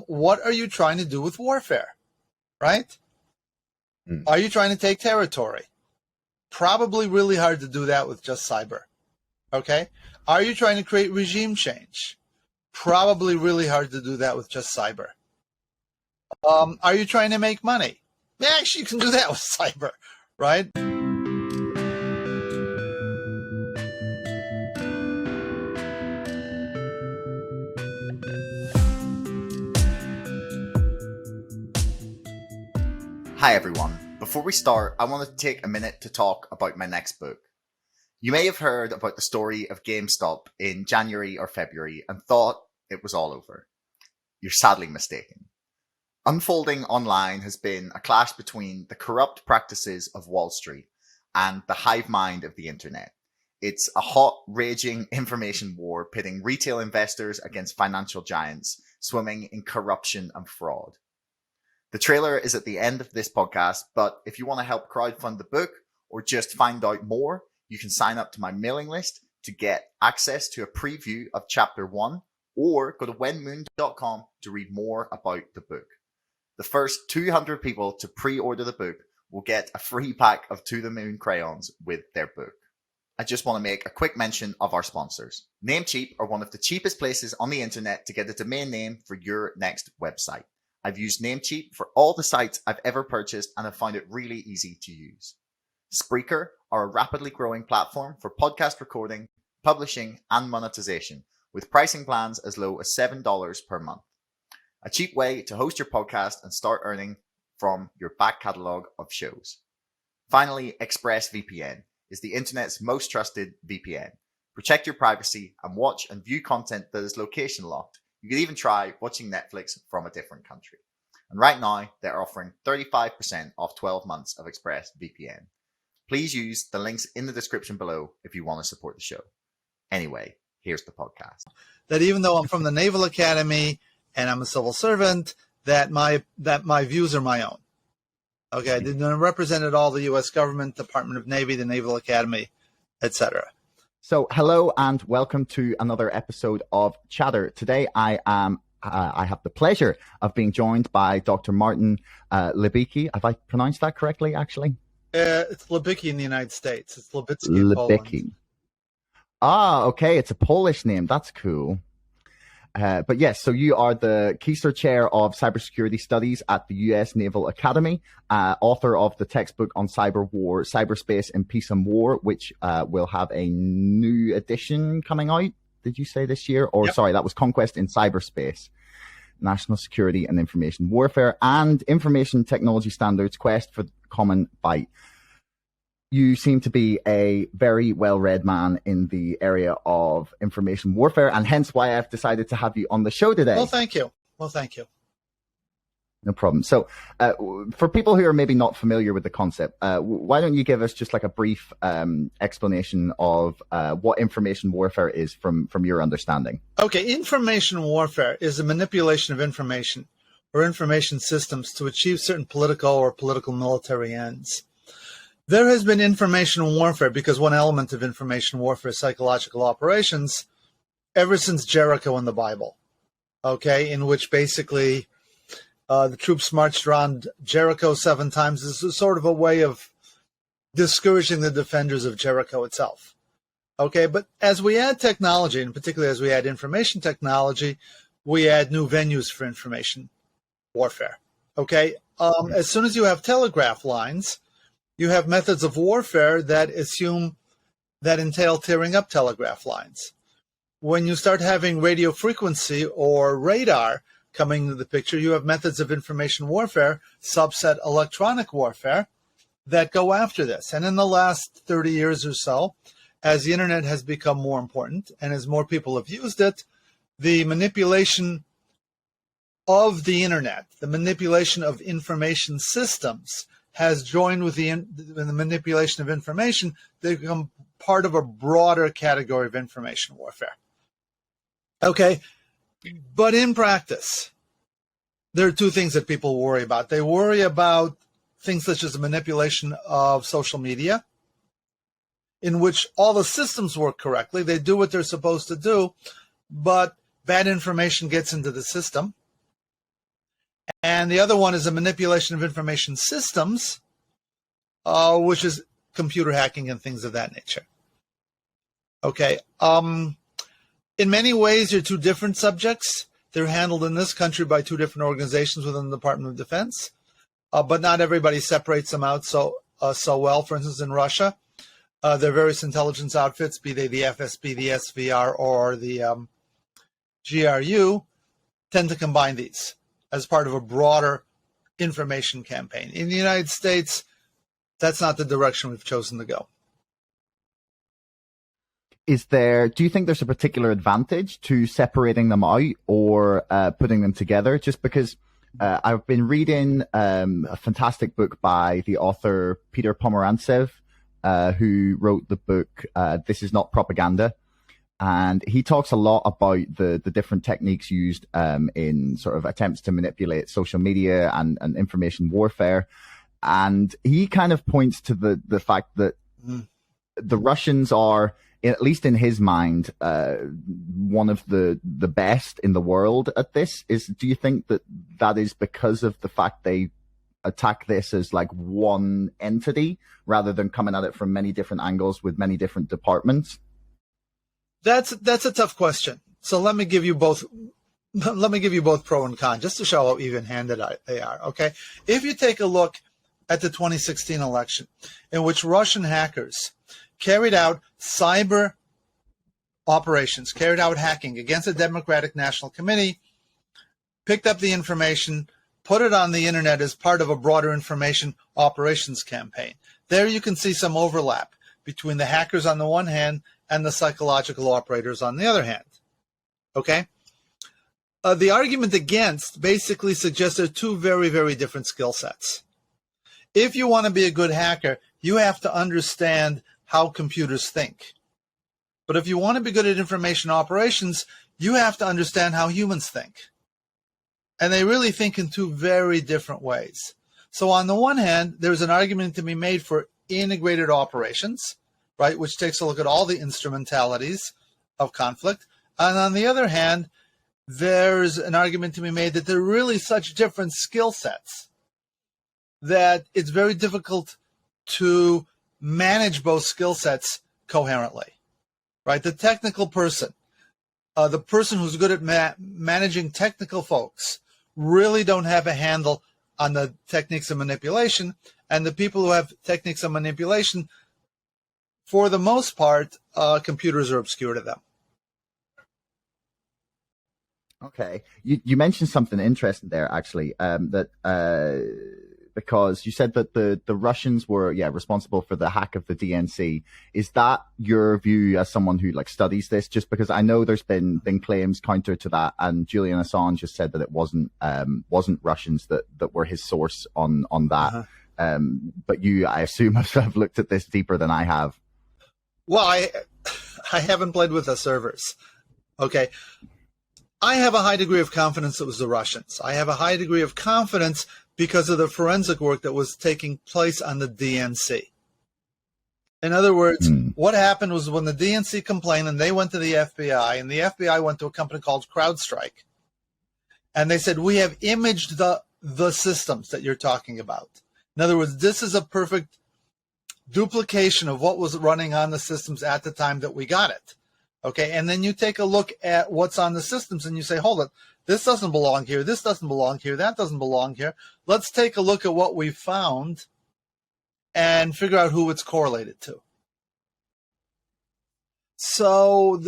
what are you trying to do with warfare, right? Are you trying to take territory? Probably really hard to do that with just cyber, okay? Are you trying to create regime change? Probably really hard to do that with just cyber. Are you trying to make money? Yeah, actually, you can do that with cyber, right? Hi everyone. Before we start, I wanted to take a minute to talk about my next book. You may have heard about the story of GameStop in January or February and thought it was all over. You're sadly mistaken. Unfolding online has been a clash between the corrupt practices of Wall Street and the hive mind of the internet. It's a hot, raging information war pitting retail investors against financial giants swimming in corruption and fraud. The trailer is at the end of this podcast, but if you want to help crowdfund the book or just find out more, you can sign up to my mailing list to get access to a preview of chapter 1 or go to whenmoon.com to read more about the book. The first 200 people to pre-order the book will get a free pack of To the Moon crayons with their book. I just want to make a quick mention of our sponsors. Namecheap are one of the cheapest places on the internet to get a domain name for your next website. I've used Namecheap for all the sites I've ever purchased and have found it really easy to use. Spreaker are a rapidly growing platform for podcast recording, publishing, and monetization, with pricing plans as low as $7 per month. A cheap way to host your podcast and start earning from your back catalog of shows. Finally, ExpressVPN is the internet's most trusted VPN. Protect your privacy and watch and view content that is location locked. You could even try watching Netflix from a different country. And right now, they're offering 35% off 12 months of ExpressVPN. Please use the links in the description below if you want to support the show. Anyway, here's the podcast. That even though I'm from the Naval Academy and I'm a civil servant, that my views are my own. Okay, I didn't represent at all the U.S. government, Department of Navy, the Naval Academy, etc. So hello and welcome to another episode of Chatter. Today I have the pleasure of being joined by Dr. Martin Libicki. Have I pronounced that correctly, actually? It's Libicki in the United States. It's Libicki in Poland. Ah, okay. It's a Polish name. That's cool. But yes, so you are the Keister Chair of Cybersecurity Studies at the U.S. Naval Academy, author of the textbook on cyber war, Cyberspace in Peace and War, which will have a new edition coming out. Did you say this year? Or Sorry, that was Conquest in Cyberspace, National Security and Information Warfare, and Information Technology Standards, Quest for Common Fight. You seem to be a very well-read man in the area of information warfare, and hence why I've decided to have you on the show today. Well, thank you. No problem. So for people who are maybe not familiar with the concept, why don't you give us just like a brief explanation of what information warfare is from your understanding? Okay, information warfare is a manipulation of information or information systems to achieve certain political or political military ends. There has been information warfare, because one element of information warfare is psychological operations, ever since Jericho in the Bible, okay, in which basically the troops marched around Jericho 7 times as a sort of a way of discouraging the defenders of Jericho itself. Okay, but as we add technology, and particularly as we add information technology, we add new venues for information warfare. Okay, as soon as you have telegraph lines, you have methods of warfare that entail tearing up telegraph lines. When you start having radio frequency or radar coming into the picture, you have methods of information warfare, subset electronic warfare, that go after this. And in the last 30 years or so, as the internet has become more important and as more people have used it, the manipulation of the internet, the manipulation of information systems, has joined with the manipulation of information. They become part of a broader category of information warfare. Okay, but in practice, there are 2 things that people worry about. They worry about things such as the manipulation of social media, in which all the systems work correctly. They do what they're supposed to do, but bad information gets into the system. And the other one is a manipulation of information systems, which is computer hacking and things of that nature. Okay. In many ways, they're two different subjects. They're handled in this country by two different organizations within the Department of Defense, but not everybody separates them out so well. For instance, in Russia, their various intelligence outfits, be they the FSB, the SVR, or the GRU, tend to combine these as part of a broader information campaign. In the United States, that's not the direction we've chosen to go. Do you think there's a particular advantage to separating them out or putting them together? Just because I've been reading a fantastic book by the author Peter Pomerantsev, who wrote the book This Is Not Propaganda. And he talks a lot about the different techniques used in sort of attempts to manipulate social media and information warfare. And he kind of points to the fact that the Russians are, at least in his mind, one of the best in the world at this. Do you think that is because of the fact they attack this as like one entity rather than coming at it from many different angles with many different departments? That's a tough question. So let me give you both. Let me give you both pro and con, just to show how even-handed they are. Okay, if you take a look at the 2016 election, in which Russian hackers carried out cyber operations, carried out hacking against the Democratic National Committee, picked up the information, put it on the internet as part of a broader information operations campaign. There you can see some overlap between the hackers on the one hand and the psychological operators on the other hand. Okay? The argument against basically suggests there are two very, very different skill sets. If you want to be a good hacker, you have to understand how computers think. But if you want to be good at information operations, you have to understand how humans think. And they really think in two very different ways. So on the one hand, there's an argument to be made for integrated operations, right, which takes a look at all the instrumentalities of conflict. And on the other hand, there's an argument to be made that there are really such different skill sets that it's very difficult to manage both skill sets coherently, right? The technical person, the person who's good at managing technical folks, really don't have a handle on the techniques of manipulation, and the people who have techniques of manipulation, for the most part, computers are obscure to them. Okay, you mentioned something interesting there, actually, because you said that the Russians were responsible for the hack of the DNC. Is that your view as someone who like studies this? Just because I know there's been claims counter to that, and Julian Assange just said that it wasn't Russians that were his source on that. Uh-huh. But you, I assume, have looked at this deeper than I have. Well, I haven't played with the servers. Okay. I have a high degree of confidence it was the Russians. I have a high degree of confidence because of the forensic work that was taking place on the DNC. In other words, what happened was when the DNC complained and they went to the FBI, and the FBI went to a company called CrowdStrike, and they said, we have imaged the systems that you're talking about. In other words, this is a perfect duplication of what was running on the systems at the time that we got it. Okay, and then you take a look at what's on the systems and you say, hold it, this doesn't belong here, this doesn't belong here, that doesn't belong here. Let's take a look at what we found and figure out who it's correlated to. So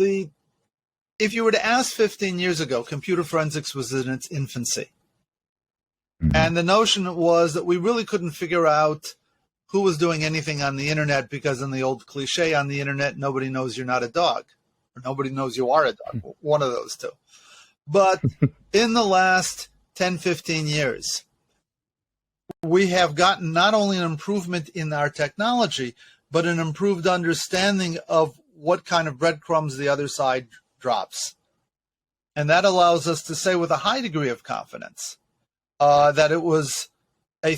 if you were to ask 15 years ago, computer forensics was in its infancy. Mm-hmm. And the notion was that we really couldn't figure out who was doing anything on the internet because in the old cliche on the internet, nobody knows you're not a dog. Or nobody knows you are a dog, one of those two. But in the last 10, 15 years, we have gotten not only an improvement in our technology, but an improved understanding of what kind of breadcrumbs the other side drops. And that allows us to say with a high degree of confidence that it was a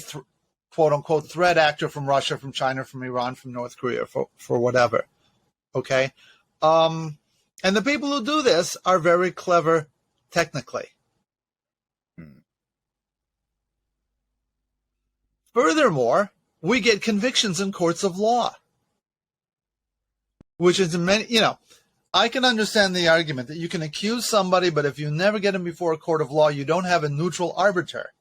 quote-unquote threat actor from Russia, from China, from Iran, from North Korea, for whatever. Okay? And the people who do this are very clever technically. Furthermore, we get convictions in courts of law, which is many, I can understand the argument that you can accuse somebody, but if you never get them before a court of law, you don't have a neutral arbiter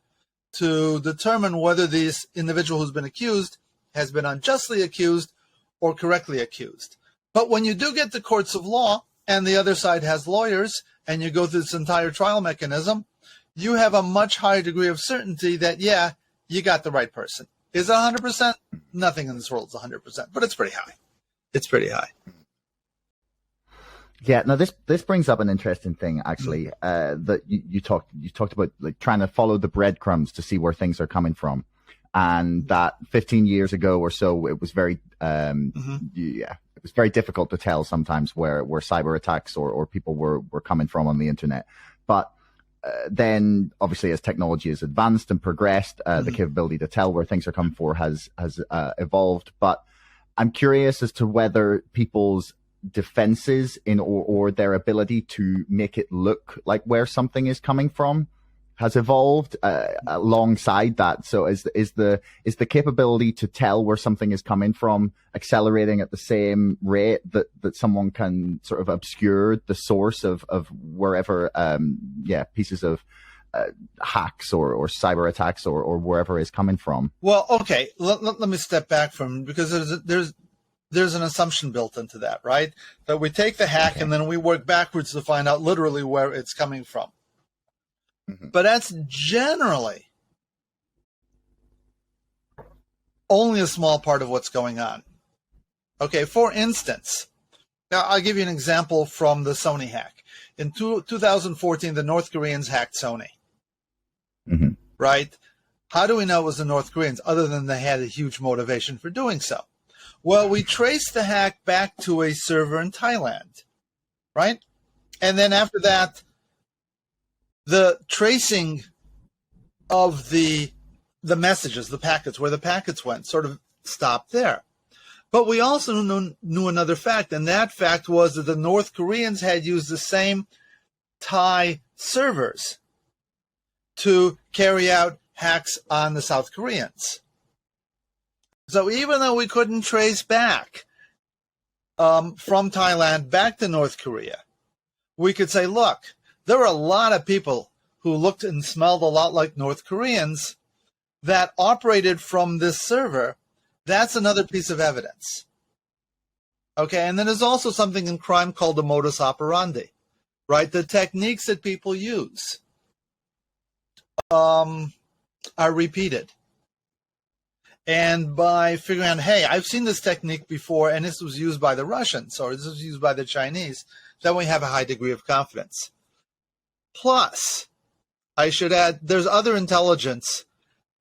to determine whether this individual who's been accused has been unjustly accused or correctly accused. But when you do get to courts of law and the other side has lawyers and you go through this entire trial mechanism, you have a much higher degree of certainty that, yeah, you got the right person. Is it 100%? Nothing in this world is 100%, but it's pretty high. It's pretty high. Yeah, no, this brings up an interesting thing, actually, that you talked about, like, trying to follow the breadcrumbs to see where things are coming from. And that 15 years ago or so, it was very, it was very difficult to tell sometimes where cyber attacks or people were coming from on the internet. But then, obviously, as technology has advanced and progressed, the capability to tell where things are coming from has evolved. But I'm curious as to whether people's defenses or their ability to make it look like where something is coming from has evolved alongside that. So is the capability to tell where something is coming from accelerating at the same rate that someone can sort of obscure the source of wherever pieces of hacks or cyber attacks or wherever is coming from? Well, okay, let me step back from, because there's an assumption built into that, right? That we take the hack and then we work backwards to find out literally where it's coming from. But that's generally only a small part of what's going on. Okay, for instance, now I'll give you an example from the Sony hack. In 2014, the North Koreans hacked Sony, right? How do we know it was the North Koreans, other than they had a huge motivation for doing so? Well, we traced the hack back to a server in Thailand, right? And then after that, the tracing of the messages, the packets, where the packets went, sort of stopped there. But we also knew another fact, and that fact was that the North Koreans had used the same Thai servers to carry out hacks on the South Koreans. So even though we couldn't trace back from Thailand back to North Korea, we could say, look, there were a lot of people who looked and smelled a lot like North Koreans that operated from this server. That's another piece of evidence. Okay, and then there's also something in crime called the modus operandi, right? The techniques that people use are repeated. And by figuring out, hey, I've seen this technique before, and this was used by the Russians, or this was used by the Chinese, then we have a high degree of confidence. Plus, I should add, there's other intelligence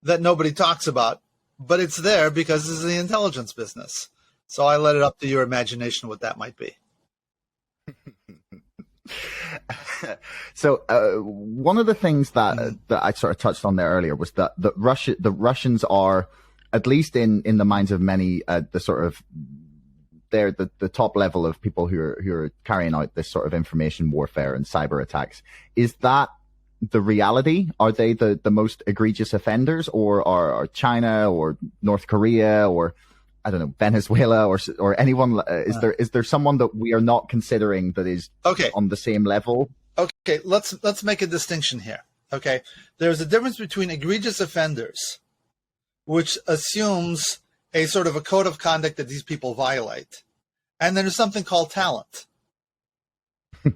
that nobody talks about, but it's there because this is the intelligence business. So I let it up to your imagination what that might be. So one of the things that I sort of touched on there earlier was that the Russians are, at least in the minds of many, the sort of, they're the top level of people who are carrying out this sort of information warfare and cyber attacks. Is that the reality? Are they the most egregious offenders, or are China or North Korea or, I don't know, Venezuela or anyone? Is there someone that we are not considering that is on the same level? Okay, let's make a distinction here. Okay, there's a difference between egregious offenders, which assumes a sort of a code of conduct that these people violate. And then there's something called talent.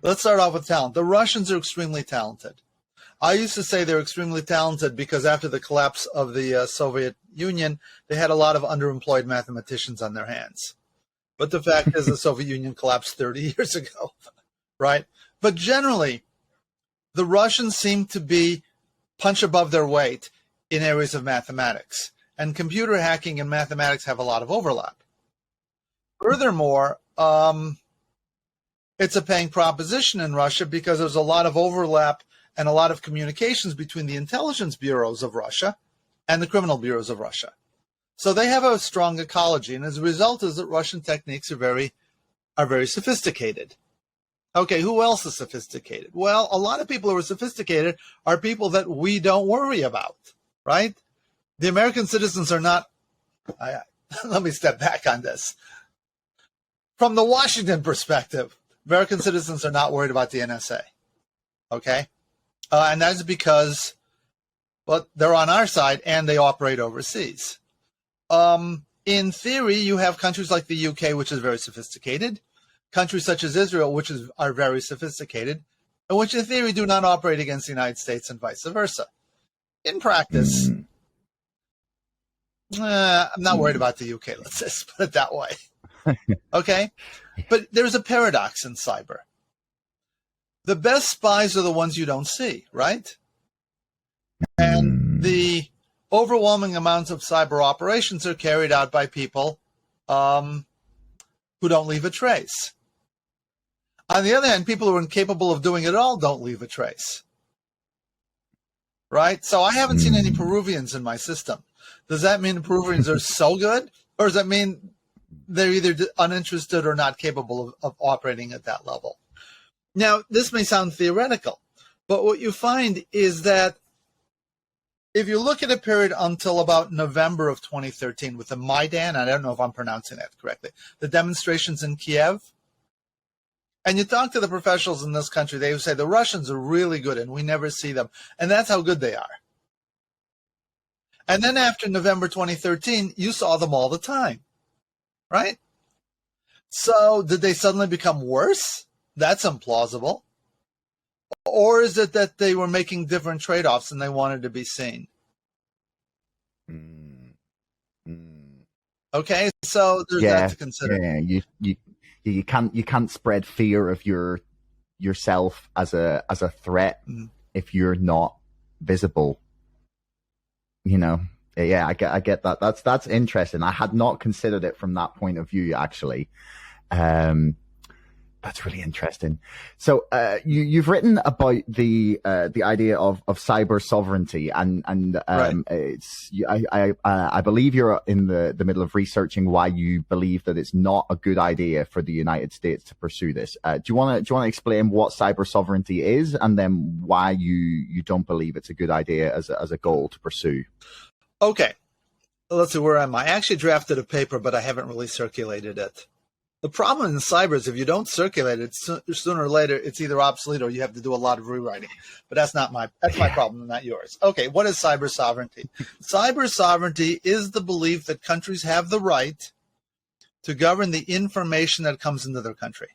Let's start off with talent. The Russians are extremely talented. I used to say they're extremely talented because after the collapse of the Soviet Union, they had a lot of underemployed mathematicians on their hands. But the fact is the Soviet Union collapsed 30 years ago, right? But generally, the Russians seem to be punch above their weight in areas of mathematics. And computer hacking and mathematics have a lot of overlap. Furthermore, it's a paying proposition in Russia because there's a lot of overlap and a lot of communications between the intelligence bureaus of Russia and the criminal bureaus of Russia. So they have a strong ecology, and as a result is that Russian techniques are very sophisticated. Okay, who else is sophisticated? Well, a lot of people who are sophisticated are people that we don't worry about, right? The American citizens are not, let me step back on this. From the Washington perspective, American citizens are not worried about the NSA. Okay? And that's because, well, they're on our side and they operate overseas. In theory, you have countries like the UK, which is very sophisticated, countries such as Israel, which are very sophisticated, and which in theory do not operate against the United States and vice versa. In practice, I'm not worried about the UK, let's just put it that way. Okay? But there's a paradox in cyber. The best spies are the ones you don't see, right? And the overwhelming amounts of cyber operations are carried out by people who don't leave a trace. On the other hand, people who are incapable of doing it at all don't leave a trace. Right? So I haven't seen any Peruvians in my system. Does that mean the Peruvians are so good? Or does that mean they're either uninterested or not capable of operating at that level? Now, this may sound theoretical, but what you find is that if you look at a period until about November of 2013 with the Maidan, I don't know if I'm pronouncing that correctly, the demonstrations in Kiev, and you talk to the professionals in this country, they would say the Russians are really good and we never see them. And that's how good they are. And then after November 2013, you saw them all the time, right? So did they suddenly become worse? That's implausible. Or is it that they were making different trade-offs and they wanted to be seen? Okay, so there's that to consider. Yeah, you can't spread fear of yourself as a threat if you're not visible. You know, yeah, I get that. That's interesting. I had not considered it from that point of view, actually. That's really interesting. So you've written about the idea of cyber sovereignty, and Right. I believe you're in the middle of researching why you believe that it's not a good idea for the United States to pursue this. Do you want to explain what cyber sovereignty is, and then why you don't believe it's a good idea as a goal to pursue? Okay, let's see, where am I? I actually drafted a paper, but I haven't really circulated it. The problem in cyber is if you don't circulate it, sooner or later, it's either obsolete or you have to do a lot of rewriting. But that's my problem, not yours. Okay, what is cyber sovereignty? Cyber sovereignty is the belief that countries have the right to govern the information that comes into their country.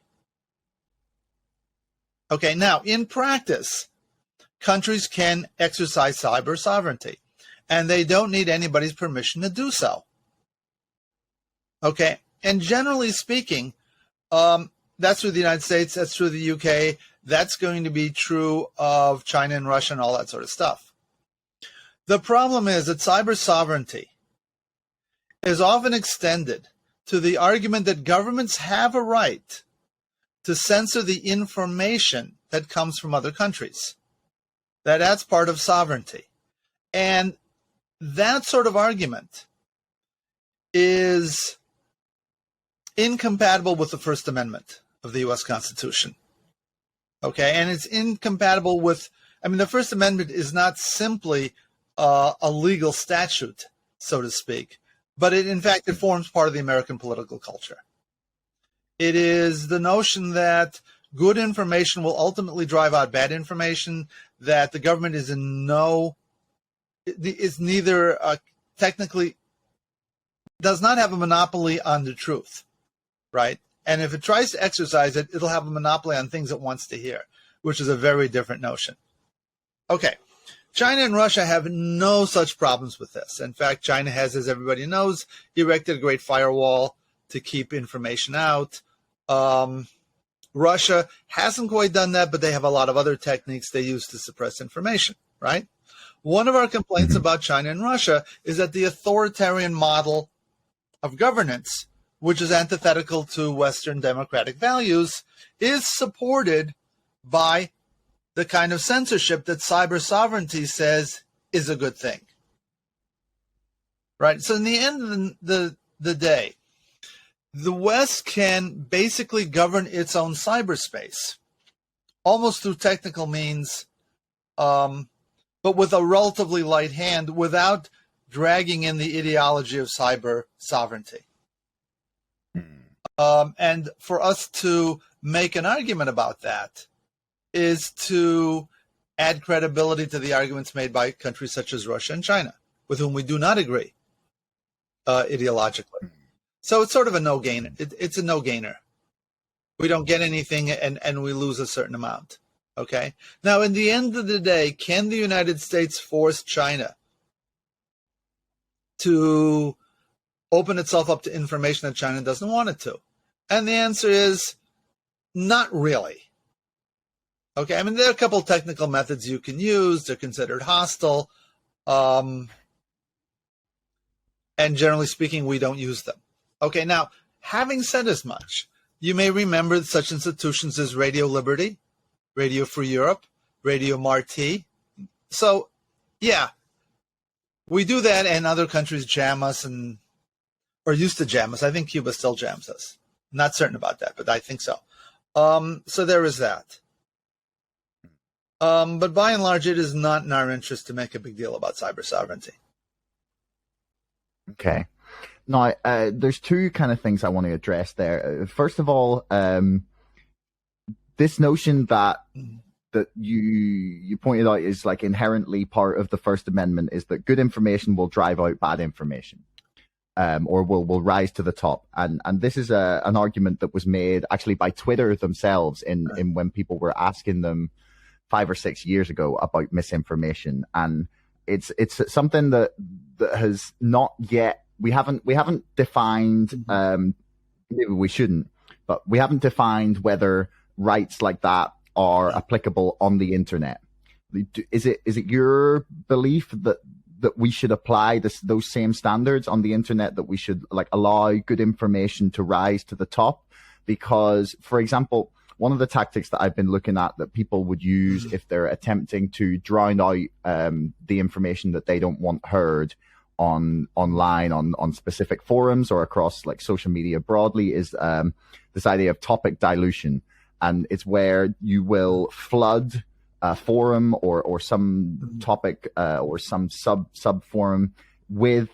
Okay, now, in practice, countries can exercise cyber sovereignty, and they don't need anybody's permission to do so. Okay. And generally speaking, that's true of the United States, that's true of the UK, that's going to be true of China and Russia and all that sort of stuff. The problem is that cyber sovereignty is often extended to the argument that governments have a right to censor the information that comes from other countries. That's part of sovereignty. And that sort of argument is incompatible with the First Amendment of the U.S. Constitution. Okay, and it's incompatible with, the First Amendment is not simply a legal statute, so to speak, but in fact, it forms part of the American political culture. It is the notion that good information will ultimately drive out bad information, that the government is neither technically, does not have a monopoly on the truth. Right? And if it tries to exercise it, it'll have a monopoly on things it wants to hear, which is a very different notion. Okay. China and Russia have no such problems with this. In fact, China has, as everybody knows, erected a great firewall to keep information out. Russia hasn't quite done that, but they have a lot of other techniques they use to suppress information, right? One of our complaints about China and Russia is that the authoritarian model of governance, which is antithetical to Western democratic values, is supported by the kind of censorship that cyber sovereignty says is a good thing. Right? So in the end of the day, the West can basically govern its own cyberspace, almost through technical means, but with a relatively light hand, without dragging in the ideology of cyber sovereignty. And for us to make an argument about that is to add credibility to the arguments made by countries such as Russia and China, with whom we do not agree ideologically. So it's sort of a no-gainer. It's a no-gainer. We don't get anything, and we lose a certain amount. Okay? Now, in the end of the day, can the United States force China to open itself up to information that China doesn't want it to? And the answer is not really. Okay, I mean, there are a couple technical methods you can use. They're considered hostile. And generally speaking, we don't use them. Okay, now, having said as much, you may remember such institutions as Radio Liberty, Radio Free Europe, Radio Marti. So, yeah, we do that, and other countries jam us or used to jam us. I think Cuba still jams us. Not certain about that, but I think so. So there is that. But by and large, it is not in our interest to make a big deal about cyber sovereignty. Okay. Now, there's two kind of things I want to address there. First of all, this notion that you pointed out is like inherently part of the First Amendment is that good information will drive out bad information. Or will rise to the top. And this is an argument that was made actually by Twitter themselves in when people were asking them 5 or 6 years ago about misinformation. And it's something that has not yet, we haven't defined, maybe we shouldn't, but we haven't defined whether rights like that are applicable on the internet. Is it your belief that we should apply those same standards on the internet, that we should like allow good information to rise to the top? Because, for example, one of the tactics that I've been looking at that people would use if they're attempting to drown out the information that they don't want heard online on specific forums or across like social media broadly is this idea of topic dilution. And it's where you will flood a forum or some topic or some sub forum with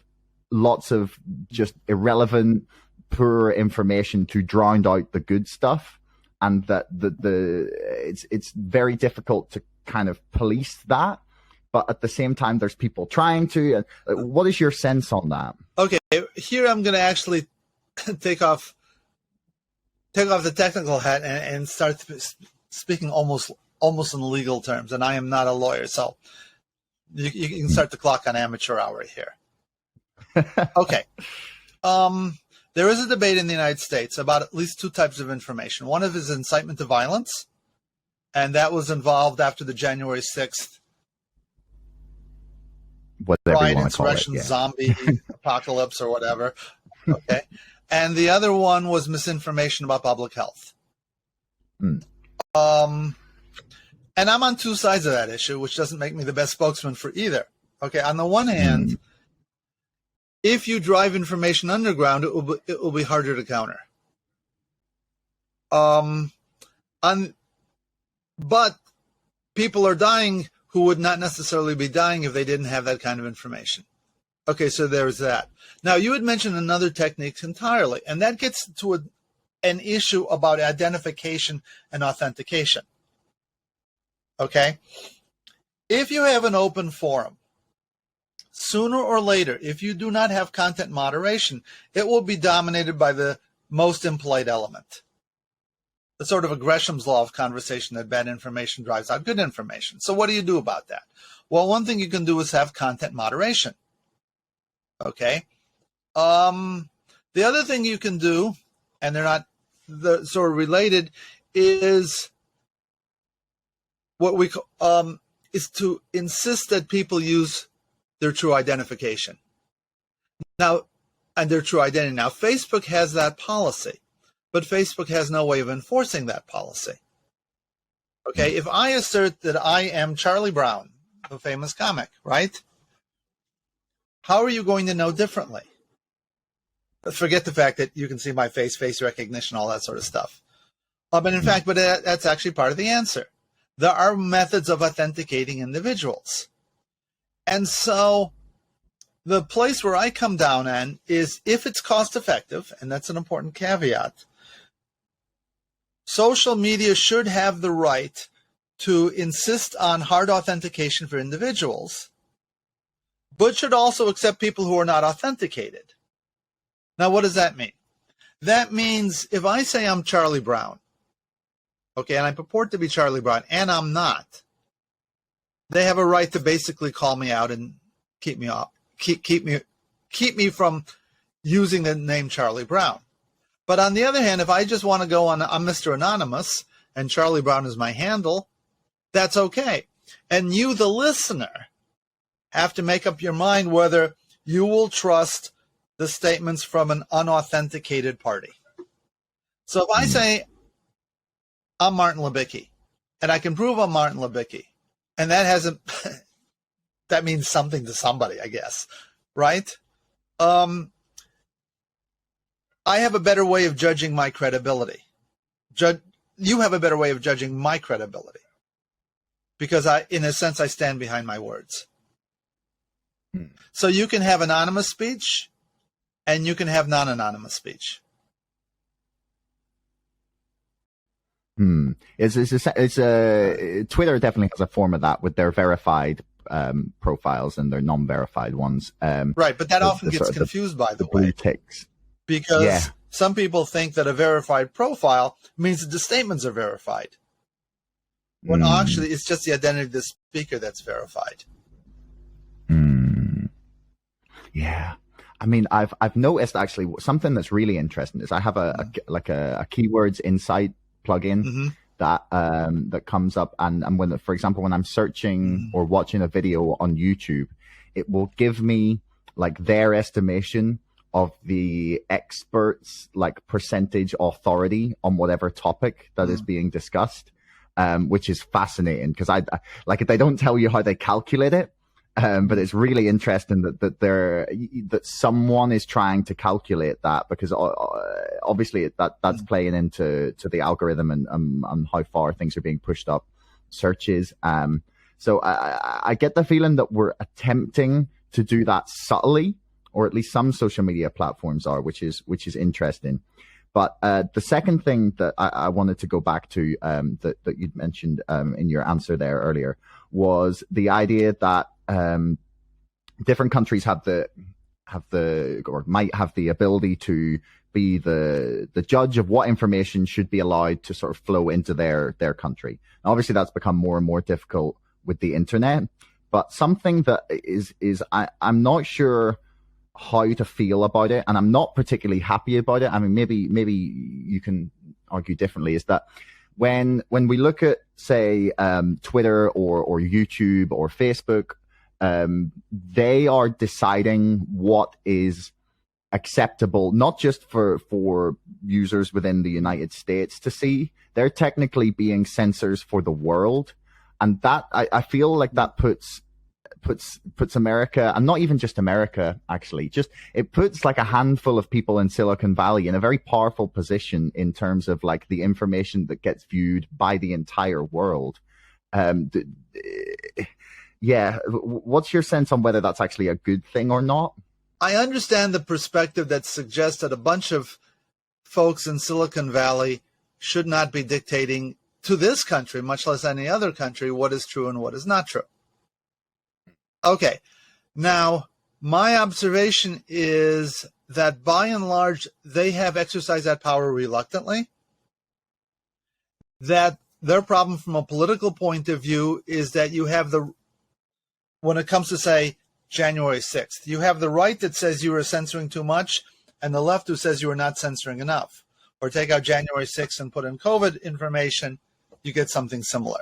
lots of just irrelevant, poor information to drown out the good stuff, and that it's very difficult to kind of police that. But at the same time, there's people trying to. What is your sense on that? Okay, here I'm going to actually take off the technical hat and start speaking almost in legal terms, and I am not a lawyer, so you can start the clock on amateur hour here. Okay. There is a debate in the United States about at least two types of information. One of is incitement to violence, and that was involved after the January 6th riot, insurrection, zombie apocalypse, or whatever. Okay. And the other one was misinformation about public health. And I'm on two sides of that issue, which doesn't make me the best spokesman for either. Okay, on the one hand, if you drive information underground, it will be harder to counter. But people are dying who would not necessarily be dying if they didn't have that kind of information. Okay, so there's that. Now, you had mentioned another technique entirely, and that gets to an issue about identification and authentication. Okay? If you have an open forum, sooner or later, if you do not have content moderation, it will be dominated by the most impolite element. The sort of a Gresham's law of conversation that bad information drives out good information. So what do you do about that? Well, one thing you can do is have content moderation. Okay? The other thing you can do, and they're not sort of related, is what we call, is to insist that people use their true identification. Now, and their true identity. Now, Facebook has that policy, but Facebook has no way of enforcing that policy. Okay, if I assert that I am Charlie Brown, the famous comic, right? How are you going to know differently? Forget the fact that you can see my face recognition, all that sort of stuff. But in fact, that's actually part of the answer. There are methods of authenticating individuals. And so The place where I come down on is if it's cost effective, and that's an important caveat, social media should have the right to insist on hard authentication for individuals, but should also accept people who are not authenticated. Now, what does that mean? That means if I say I'm Charlie Brown, okay, and I purport to be Charlie Brown, and I'm not, they have a right to basically call me out and keep me off, keep me from using the name Charlie Brown. But on the other hand, if I just want to go on, I'm Mr. Anonymous, and Charlie Brown is my handle, that's okay. And you, the listener, have to make up your mind whether you will trust the statements from an unauthenticated party. So if I say I'm Martin Libicki, and I can prove I'm Martin Libicki, and that hasn't, that means something to somebody, I guess, right? I have a better way of judging my credibility. You have a better way of judging my credibility because in a sense, I stand behind my words. So you can have anonymous speech and you can have non-anonymous speech. It's Twitter definitely has a form of that with their verified profiles and their non-verified ones. Right, but that often gets confused, by the way. Blue ticks. Because some people think that a verified profile means that the statements are verified. When actually it's just the identity of the speaker that's verified. Yeah. I mean, I've noticed actually something that's really interesting is I have a keywords insight plugin that comes up and when, for example, when I'm searching or watching a video on YouTube, it will give me like their estimation of the experts, like percentage authority on whatever topic that is being discussed, which is fascinating because they don't tell you how they calculate it, but it's really interesting that someone is trying to calculate that because obviously that's playing into the algorithm and how far things are being pushed up searches. So I get the feeling that we're attempting to do that subtly, or at least some social media platforms are, which is interesting. But the second thing that I wanted to go back to that you'd mentioned in your answer there earlier was the idea that different countries might have the ability to be the judge of what information should be allowed to sort of flow into their country. Now, obviously, that's become more and more difficult with the internet. But something that I'm not sure how to feel about it, and I'm not particularly happy about it. I mean, maybe you can argue differently. Is that when we look at, say, Twitter or YouTube or Facebook, they are deciding what is acceptable, not just for users within the United States to see. They're technically being censors for the world, and that I feel like that puts America, and not even just America, actually, just it puts like a handful of people in Silicon Valley in a very powerful position in terms of like the information that gets viewed by the entire world. What's your sense on whether that's actually a good thing or not? I understand the perspective that suggests that a bunch of folks in Silicon Valley should not be dictating to this country, much less any other country, what is true and what is not true. Okay, now my observation is that by and large, they have exercised that power reluctantly. That their problem from a political point of view is that you have when it comes to, say, January 6th, you have the right that says you are censoring too much and the left who says you are not censoring enough. Or take out January 6th and put in COVID information, you get something similar.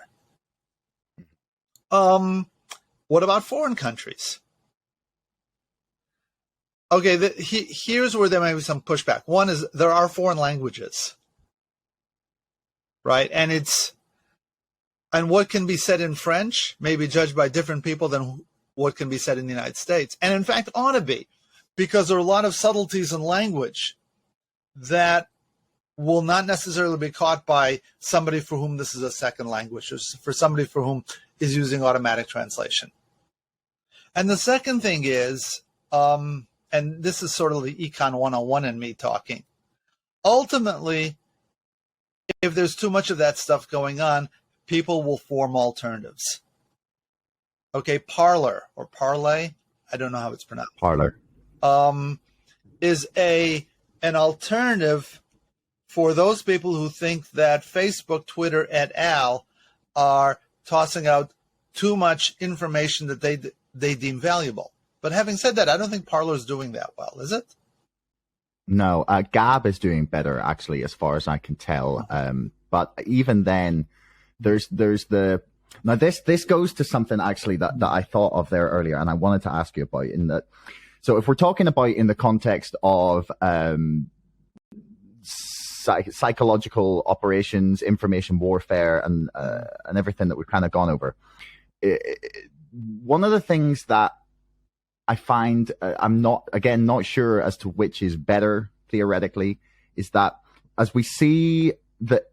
What about foreign countries? Okay, here's where there may be some pushback. One is there are foreign languages, right? And what can be said in French may be judged by different people than what can be said in the United States. And in fact, ought to be, because there are a lot of subtleties in language that will not necessarily be caught by somebody for whom this is a second language, or for somebody for whom is using automatic translation. And the second thing is, and this is sort of the Econ 101 in me talking. Ultimately, if there's too much of that stuff going on, people will form alternatives. Okay, Parler or Parlay, I don't know how it's pronounced. Parler. Is an alternative for those people who think that Facebook, Twitter, et al. Are tossing out too much information that they deem valuable. But having said that, I don't think Parler is doing that well, is it? No, Gab is doing better, actually, as far as I can tell. But even then, there's the... Now, this goes to something, actually, that I thought of there earlier, and I wanted to ask you about. In that, so if we're talking about in the context of psychological operations, information warfare, and everything that we've kind of gone over, one of the things that I find I'm not sure as to which is better theoretically, is that as we see that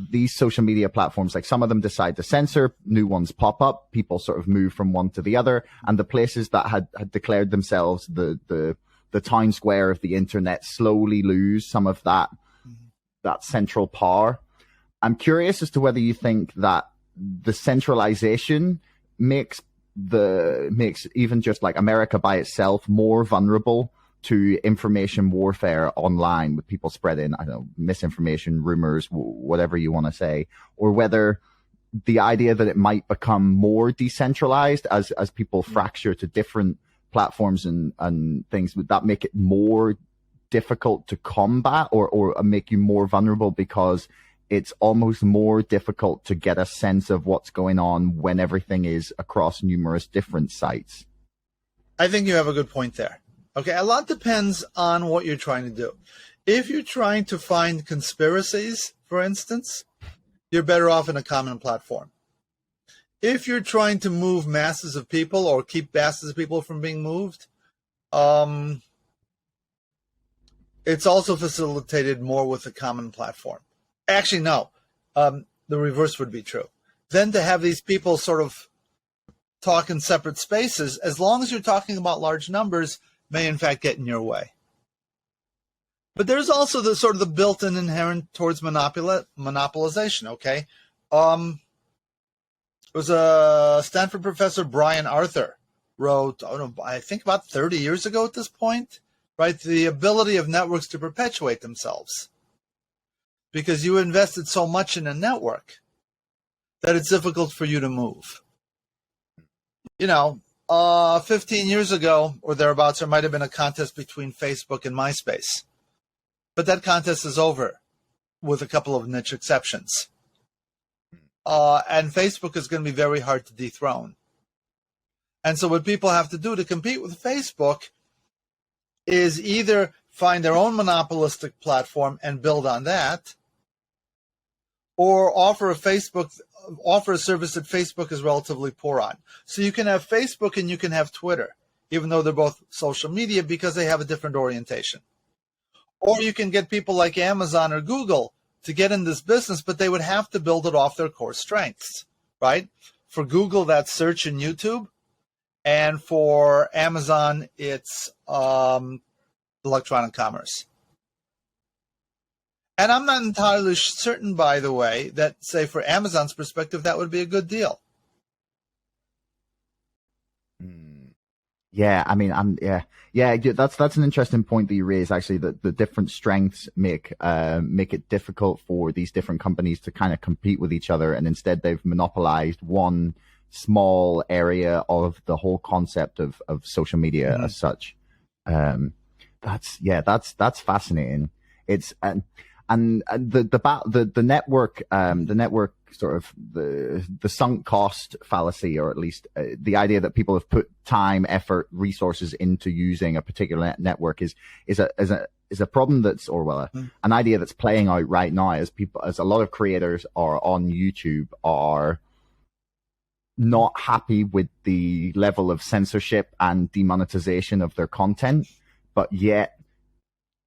these social media platforms, like some of them decide to censor, new ones pop up, people sort of move from one to the other, and the places that had declared themselves the town square of the internet slowly lose some of that central power. I'm curious as to whether you think that the centralization makes even just like America by itself more vulnerable to information warfare online, with people spreading, I don't know, misinformation, rumors, whatever you want to say, or whether the idea that it might become more decentralized as people fracture to different platforms and things, would that make it more difficult to combat or make you more vulnerable because it's almost more difficult to get a sense of what's going on when everything is across numerous different sites? I think you have a good point there. Okay, a lot depends on what you're trying to do. If you're trying to find conspiracies, for instance, you're better off in a common platform. If you're trying to move masses of people or keep masses of people from being moved, it's also facilitated more with a common platform. Actually, no, the reverse would be true. Then to have these people sort of talk in separate spaces, as long as you're talking about large numbers, may in fact get in your way. But there's also the sort of the built-in inherent towards monopolization, okay? It was a Stanford professor, Brian Arthur, wrote, I think about 30 years ago at this point, right? The ability of networks to perpetuate themselves. Because you invested so much in a network that it's difficult for you to move. 15 years ago or thereabouts, there might have been a contest between Facebook and MySpace. But that contest is over, with a couple of niche exceptions. And Facebook is going to be very hard to dethrone. And so what people have to do to compete with Facebook is either find their own monopolistic platform and build on that, or offer a service that Facebook is relatively poor on. So you can have Facebook and you can have Twitter, even though they're both social media, because they have a different orientation. Or you can get people like Amazon or Google to get in this business, but they would have to build it off their core strengths, right? For Google, that's search and YouTube. And for Amazon, it's electronic commerce. And I'm not entirely certain, by the way, that, say, for Amazon's perspective, that would be a good deal. Yeah, I mean, that's an interesting point that you raise, actually, that the different strengths make it difficult for these different companies to kind of compete with each other, and instead they've monopolized one small area of the whole concept of social media as such. That's fascinating. It's and the network sort of the sunk cost fallacy, or at least the idea that people have put time, effort, resources into using a particular network is a problem that's, an idea that's playing out right now as a lot of creators are on YouTube are not happy with the level of censorship and demonetization of their content, but yet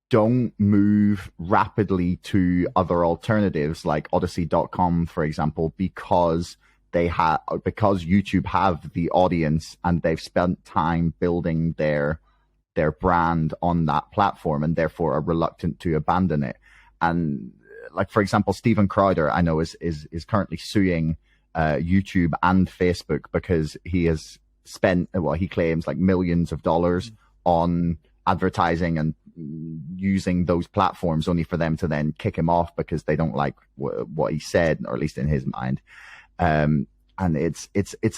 don't move rapidly to other alternatives like Odyssey.com, for example, because YouTube have the audience and they've spent time building their their brand on that platform and therefore are reluctant to abandon it. And like, for example, Steven Crowder, I know is currently suing YouTube and Facebook because he has spent, well, he claims like millions of dollars on advertising and using those platforms only for them to then kick him off because they don't like what he said, or at least in his mind. And it's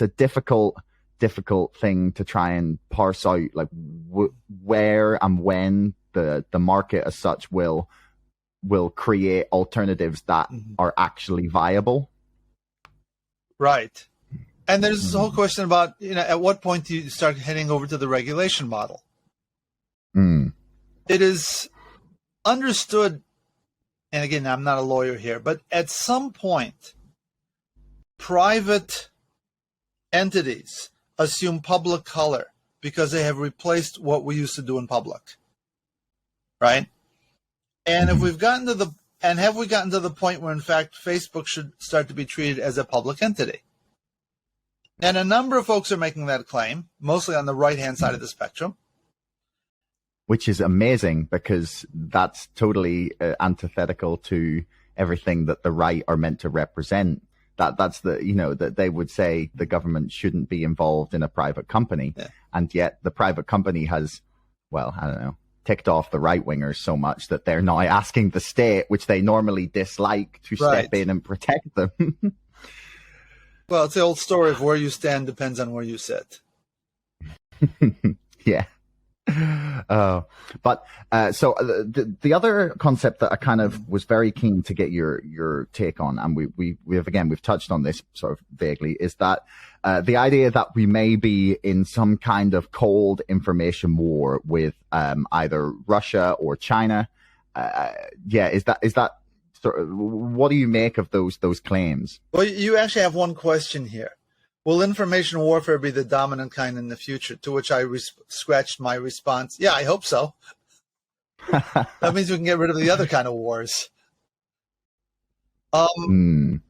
a difficult thing to try and parse out, like where and when the market as such will create alternatives that are actually viable. Right. And there's this whole question about, at what point do you start heading over to the regulation model? It is understood, and again, I'm not a lawyer here, but at some point, private entities assume public color because they have replaced what we used to do in public, right? And if we've gotten to have we gotten to the point where, in fact, Facebook should start to be treated as a public entity? And a number of folks are making that claim, mostly on the right-hand side of the spectrum. Which is amazing, because that's totally antithetical to everything that the right are meant to represent. That's that they would say the government shouldn't be involved in a private company. Yeah. And yet the private company has, well, I don't know, ticked off the right-wingers so much that they're now asking the state, which they normally dislike, to step in and protect them. Well, it's the old story of where you stand depends on where you sit. Yeah. But so the other concept that I kind of was very keen to get your take on, and we've touched on this sort of vaguely, is that the idea that we may be in some kind of cold information war with either Russia or China. Is that sort of, what do you make of those claims? Well, you actually have one question here. Will information warfare be the dominant kind in the future? To which I scratched my response. Yeah, I hope so. That means we can get rid of the other kind of wars. Okay,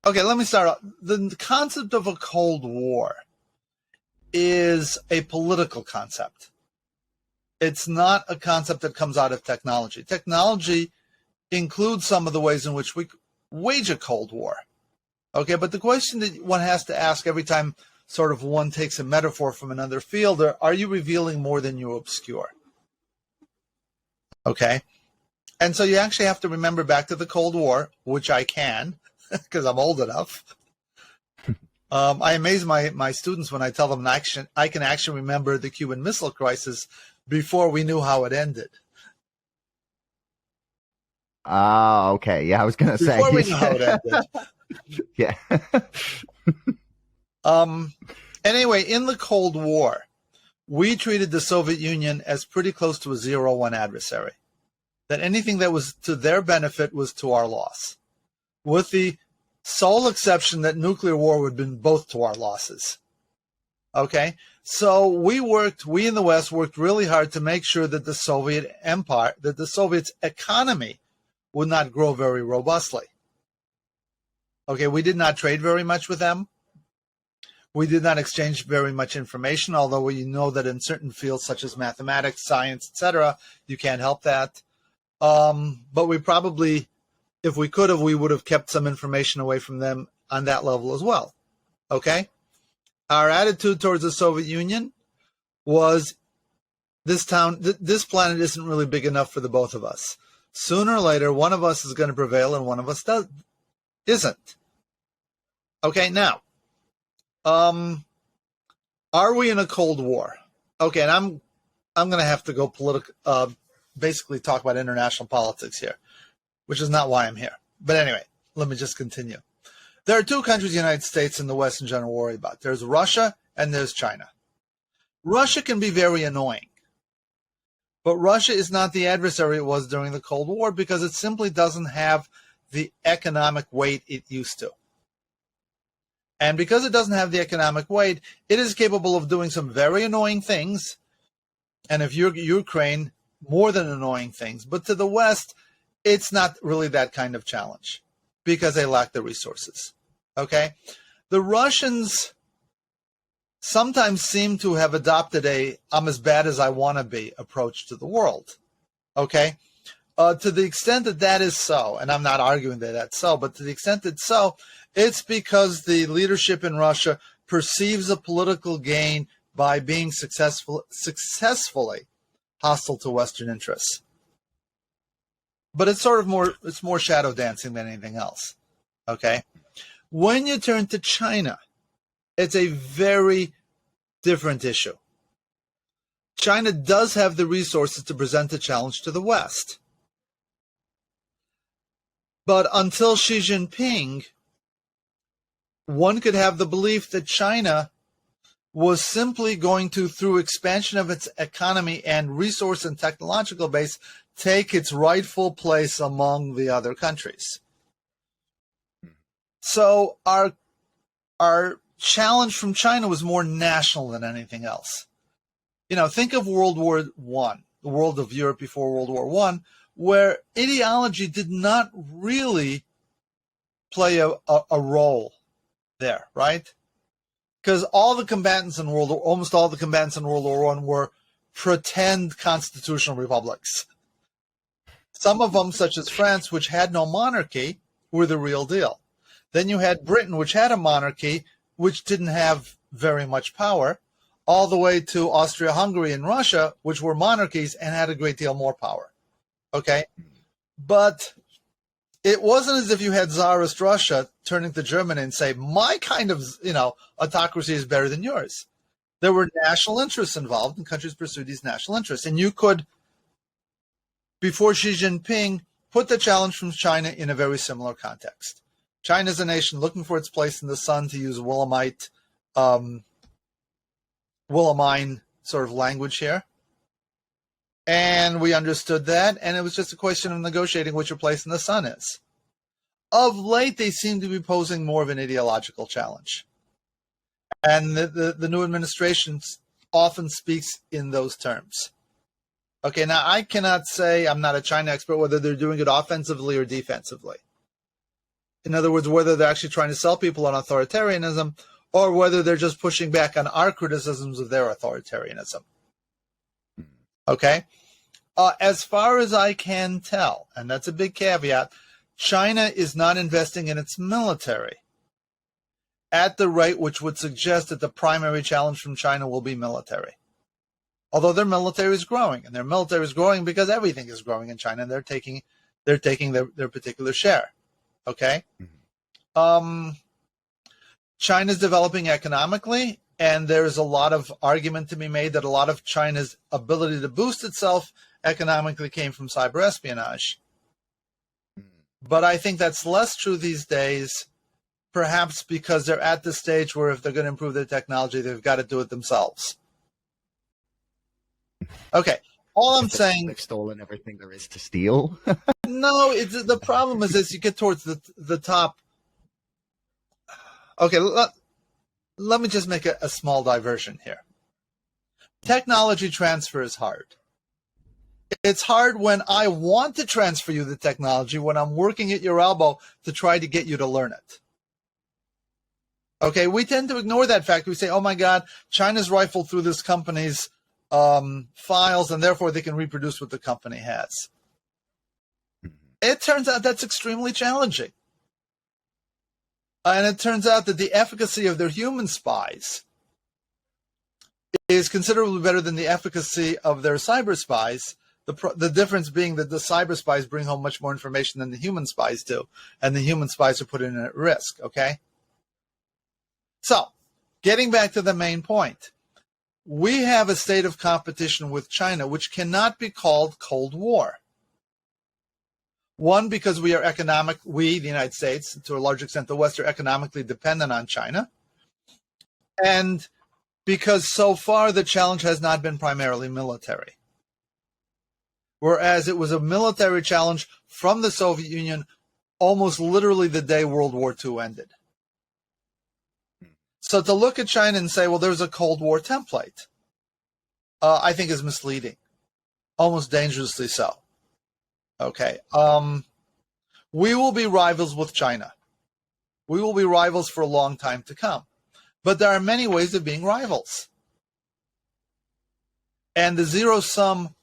let me start off. The concept of a Cold War is a political concept. It's not a concept that comes out of technology. Technology includes some of the ways in which we wage a Cold War. Okay, but the question that one has to ask every time sort of one takes a metaphor from another field, are you revealing more than you obscure? Okay, and so you actually have to remember back to the Cold War, which I can, because I'm old enough. I amaze my students when I tell them I can actually remember the Cuban Missile Crisis before we knew how it ended. Okay. Yeah, I was going to say. Before we knew how it ended. Yeah. Anyway, in the Cold War, we treated the Soviet Union as pretty close to a 0-1 adversary. That anything that was to their benefit was to our loss, with the sole exception that nuclear war would have been both to our losses. Okay, so we in the West worked really hard to make sure that the Soviet empire, that the Soviets' economy would not grow very robustly. Okay, we did not trade very much with them. We did not exchange very much information, although we know that in certain fields such as mathematics, science, etc., you can't help that. But we probably, if we could have, we would have kept some information away from them on that level as well. Okay? Our attitude towards the Soviet Union was, this planet isn't really big enough for the both of us. Sooner or later, one of us is going to prevail and one of us isn't. Okay, now, are we in a Cold War? Okay, and I'm going to have to go basically talk about international politics here, which is not why I'm here. But anyway, let me just continue. There are two countries the United States and the West in general worry about. There's Russia and there's China. Russia can be very annoying, but Russia is not the adversary it was during the Cold War because it simply doesn't have the economic weight it used to. And because it doesn't have the economic weight, it is capable of doing some very annoying things. And if you're Ukraine, more than annoying things. But to the West, it's not really that kind of challenge because they lack the resources. Okay? The Russians sometimes seem to have adopted a "I'm as bad as I want to be" approach to the world. Okay? To the extent that that is so, and I'm not arguing that that's so, but to the extent that so, it's because the leadership in Russia perceives a political gain by being successfully hostile to Western interests. But it's more shadow dancing than anything else. Okay? When you turn to China, it's a very different issue. China does have the resources to present a challenge to the West. But until Xi Jinping, one could have the belief that China was simply going to, through expansion of its economy and resource and technological base, take its rightful place among the other countries. So our challenge from China was more national than anything else. Think of World War I, the world of Europe before World War I, where ideology did not really play a role there, right? Because almost all the combatants in World War I were pretend constitutional republics. Some of them, such as France, which had no monarchy, were the real deal. Then you had Britain, which had a monarchy, which didn't have very much power, all the way to Austria-Hungary and Russia, which were monarchies and had a great deal more power. Okay? But it wasn't as if you had Tsarist Russia turning to Germany and say, my kind of, autocracy is better than yours. There were national interests involved, and countries pursued these national interests. And you could, before Xi Jinping, put the challenge from China in a very similar context. China is a nation looking for its place in the sun, to use Willemine sort of language here. And we understood that, and it was just a question of negotiating what your place in the sun is. Of late, they seem to be posing more of an ideological challenge. And the new administration often speaks in those terms. Okay, now I cannot say, I'm not a China expert, whether they're doing it offensively or defensively. In other words, whether they're actually trying to sell people on authoritarianism or whether they're just pushing back on our criticisms of their authoritarianism. Okay? As far as I can tell, and that's a big caveat, China is not investing in its military at the rate which would suggest that the primary challenge from China will be military. Although their military is growing, and their military is growing because everything is growing in China, and they're taking their particular share. Okay? China's developing economically, and there's a lot of argument to be made that a lot of China's ability to boost itself economically came from cyber espionage. But I think that's less true these days, perhaps because they're at the stage where if they're going to improve their technology, they've got to do it themselves. Okay, all I'm saying... They've stolen everything there is to steal. No, the problem is as you get towards the top... Okay, let me just make a small diversion here. Technology transfer is hard. It's hard when I want to transfer you the technology, when I'm working at your elbow to try to get you to learn it. Okay, we tend to ignore that fact. We say, oh my God, China's rifled through this company's files, and therefore they can reproduce what the company has. It turns out that's extremely challenging. And it turns out that the efficacy of their human spies is considerably better than the efficacy of their cyber spies. The difference being that the cyber spies bring home much more information than the human spies do, and the human spies are put in at risk, okay? So, getting back to the main point, we have a state of competition with China which cannot be called Cold War. One, because we, the United States, to a large extent the West, are economically dependent on China. And because so far the challenge has not been primarily military. Whereas it was a military challenge from the Soviet Union almost literally the day World War II ended. So to look at China and say, well, there's a Cold War template, I think is misleading, almost dangerously so. Okay. We will be rivals with China. We will be rivals for a long time to come. but there are many ways of being rivals. And the zero-sum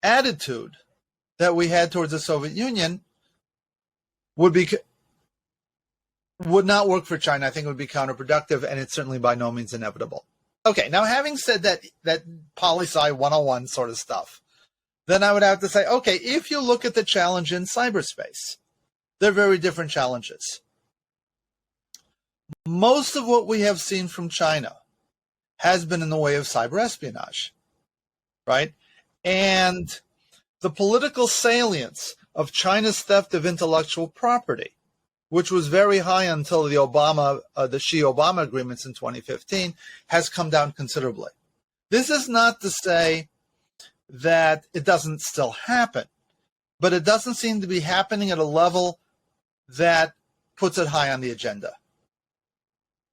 attitude that we had towards the Soviet Union would not work for China. I think it would be counterproductive, and it's certainly by no means inevitable. Okay, now having said that poli-sci 101 sort of stuff, then I would have to say, okay, if you look at the challenge in cyberspace, they're very different challenges. Most of what we have seen from China has been in the way of cyber espionage, right? And the political salience of China's theft of intellectual property, which was very high until the Xi-Obama agreements in 2015, has come down considerably. This is not to say that it doesn't still happen, but it doesn't seem to be happening at a level that puts it high on the agenda.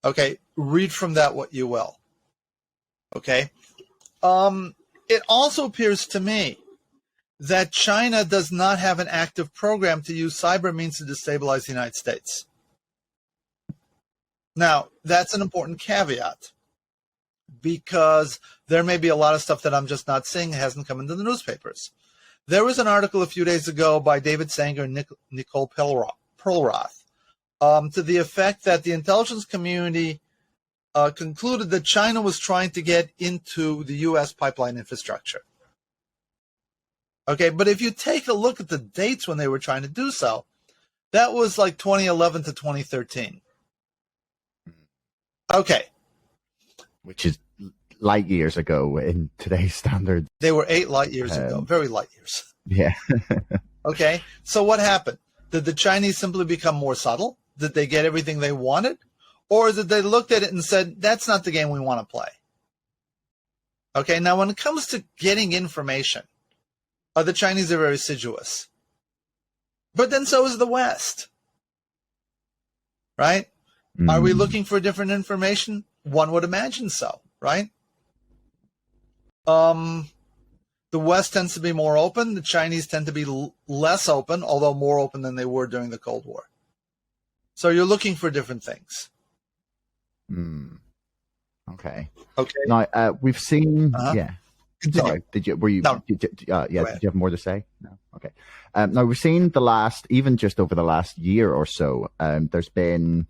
Okay, read from that what you will. Okay. It also appears to me that China does not have an active program to use cyber means to destabilize the United States. Now, that's an important caveat, because there may be a lot of stuff that I'm just not seeing, hasn't come into the newspapers. There was an article a few days ago by David Sanger and Nicole Perlroth to the effect that the intelligence community concluded that China was trying to get into the U.S. pipeline infrastructure. Okay, but if you take a look at the dates when they were trying to do so, that was like 2011 to 2013. Okay. Which is light years ago in today's standards. They were 8 light years ago, very light years. Yeah. Okay, so what happened? Did the Chinese simply become more subtle? Did they get everything they wanted? Or did they looked at it and said, that's not the game we want to play? Okay, now when it comes to getting information, the Chinese are very assiduous. But then so is the West. Right? Are we looking for different information? One would imagine so, right? The West tends to be more open. The Chinese tend to be less open, although more open than they were during the Cold War. So you're looking for different things. Okay. Okay. Now, we've seen, Continue. Sorry, did you have more to say? No. Okay. Now we've seen even just over the last year or so, there's been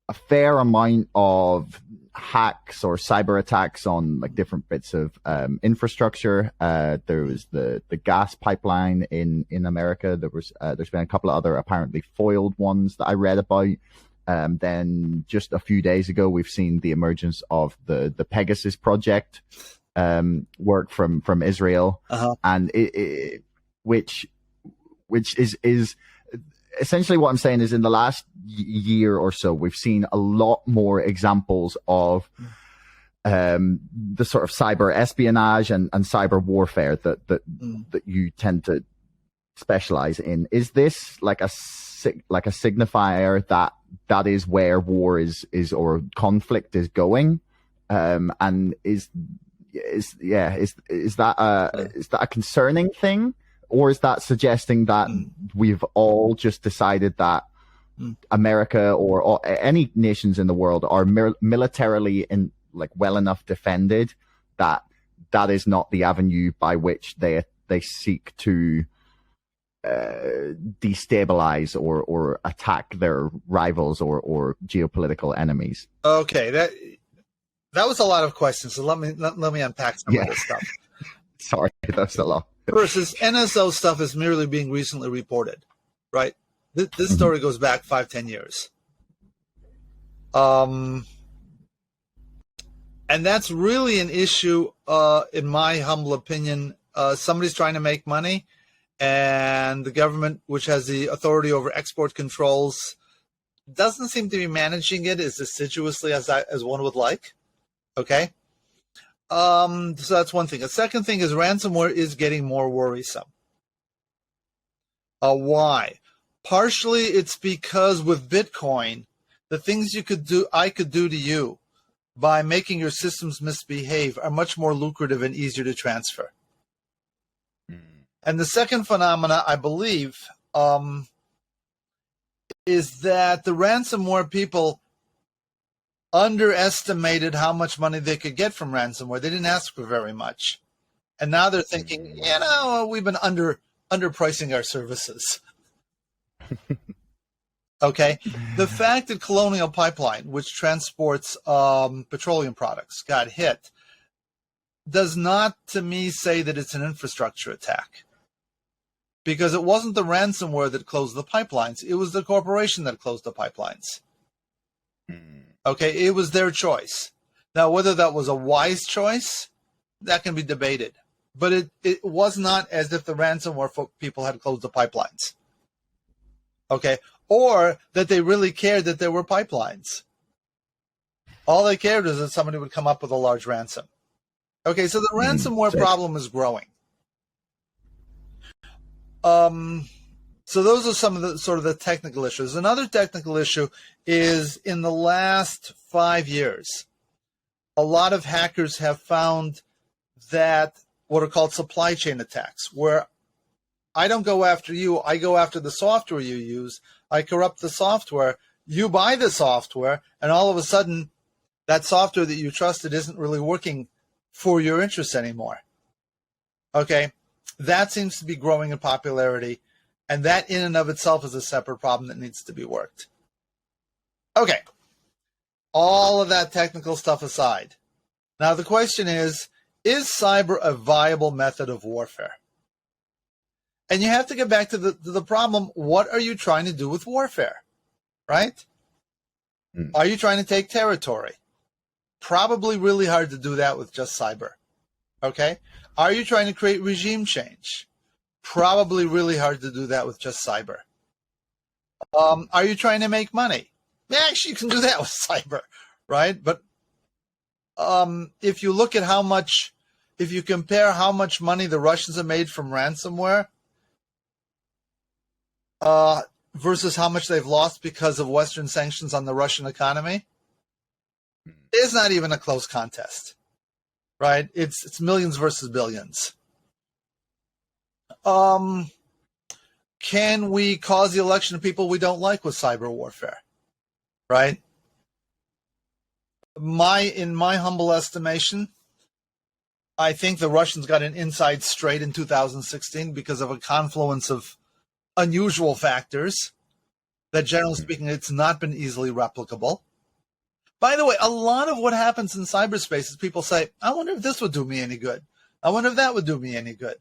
a fair amount of hacks or cyber attacks on like different bits of infrastructure. There was the gas pipeline in America. There's been a couple of other apparently foiled ones that I read about. Then just a few days ago, we've seen the emergence of the Pegasus project, work from Israel, and which is essentially what I'm saying is in the last year or so, we've seen a lot more examples of the sort of cyber espionage and cyber warfare that you tend to specialize in. Is this like a signifier that is where war is or conflict is going? And is that a concerning thing? Or is that suggesting that we've all just decided that America or any nations in the world are militarily well enough defended that is not the avenue by which they seek to destabilize or attack their rivals or geopolitical enemies? Okay, that was a lot of questions. So let me unpack some of this stuff. Sorry, that's a lot. First, this NSO stuff is merely being recently reported, right? This story goes back 5-10 years. And that's really an issue, in my humble opinion. Somebody's trying to make money, and the government, which has the authority over export controls, doesn't seem to be managing it as assiduously as one would like. Okay? So that's one thing. The second thing is ransomware is getting more worrisome. Why? Partially it's because with Bitcoin, the things I could do to you by making your systems misbehave are much more lucrative and easier to transfer. And the second phenomena, I believe, is that the ransomware people underestimated how much money they could get from ransomware. They didn't ask for very much. And now they're thinking, we've been underpricing our services. Okay. The fact that Colonial Pipeline, which transports petroleum products, got hit does not, to me, say that it's an infrastructure attack. Because it wasn't the ransomware that closed the pipelines. It was the corporation that closed the pipelines. Okay, it was their choice. Now, whether that was a wise choice, that can be debated. But it was not as if the ransomware people had closed the pipelines. Okay, or that they really cared that there were pipelines. All they cared was that somebody would come up with a large ransom. Okay, so the ransomware problem is growing. So those are some of the sort of the technical issues. Another technical issue is in the last 5 years, a lot of hackers have found that what are called supply chain attacks, where I don't go after you, I go after the software you use, I corrupt the software, you buy the software, and all of a sudden that software that you trusted isn't really working for your interests anymore. Okay, that seems to be growing in popularity, and that in and of itself is a separate problem that needs to be worked. Okay, all of that technical stuff aside. Now the question is cyber a viable method of warfare? And you have to get back to the problem, what are you trying to do with warfare, right? Are you trying to take territory? Probably really hard to do that with just cyber, okay? Are you trying to create regime change? Probably really hard to do that with just cyber. Are you trying to make money? Yeah, actually, you can do that with cyber, right? But if you look at if you compare how much money the Russians have made from ransomware versus how much they've lost because of Western sanctions on the Russian economy, it's not even a close contest, right? It's millions versus billions. Can we cause the election of people we don't like with cyber warfare, right? In my humble estimation, I think the Russians got an inside straight in 2016 because of a confluence of unusual factors that, generally speaking, it's not been easily replicable. By the way, a lot of what happens in cyberspace is people say, I wonder if this would do me any good. I wonder if that would do me any good.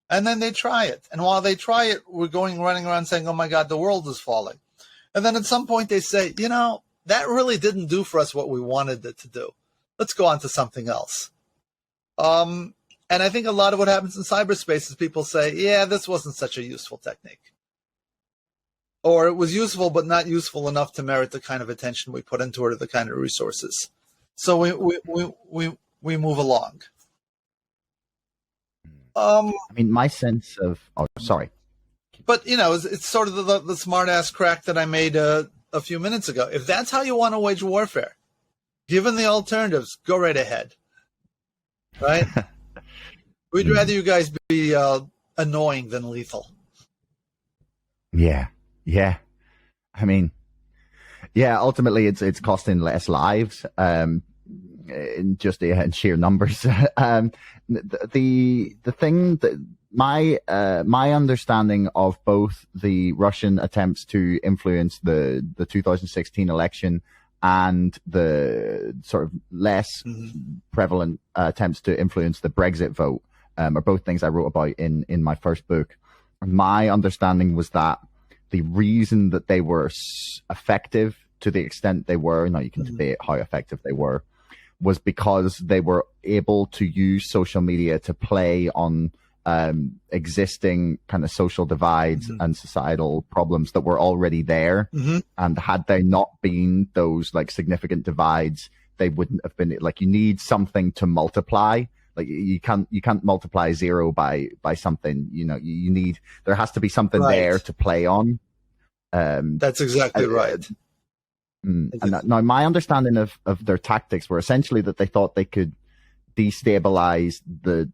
And then they try it. And while they try it, we're running around saying, oh my God, the world is falling. And then at some point they say, that really didn't do for us what we wanted it to do. Let's go on to something else. And I think a lot of what happens in cyberspace is people say, yeah, this wasn't such a useful technique. Or it was useful, but not useful enough to merit the kind of attention we put into it or the kind of resources. So we move along. My sense of... Oh, sorry. But, it's sort of the smart-ass crack that I made a few minutes ago. If that's how you want to wage warfare, given the alternatives, go right ahead. Right? We'd rather you guys be annoying than lethal. Yeah. Ultimately it's costing less lives, in just in sheer numbers. The thing that my understanding of both the Russian attempts to influence the 2016 election and the sort of less prevalent attempts to influence the Brexit vote are both things I wrote about in my first book. My understanding was that the reason that they were effective to the extent they were, now you can debate how effective they were, was because they were able to use social media to play on existing kind of social divides and societal problems that were already there. And had they not been those like significant divides, they wouldn't have been. Like, you need something to multiply. Like, you can't multiply zero by something. You need, there has to be something there to play on. That's exactly right. Now, my understanding of their tactics were essentially that they thought they could destabilize the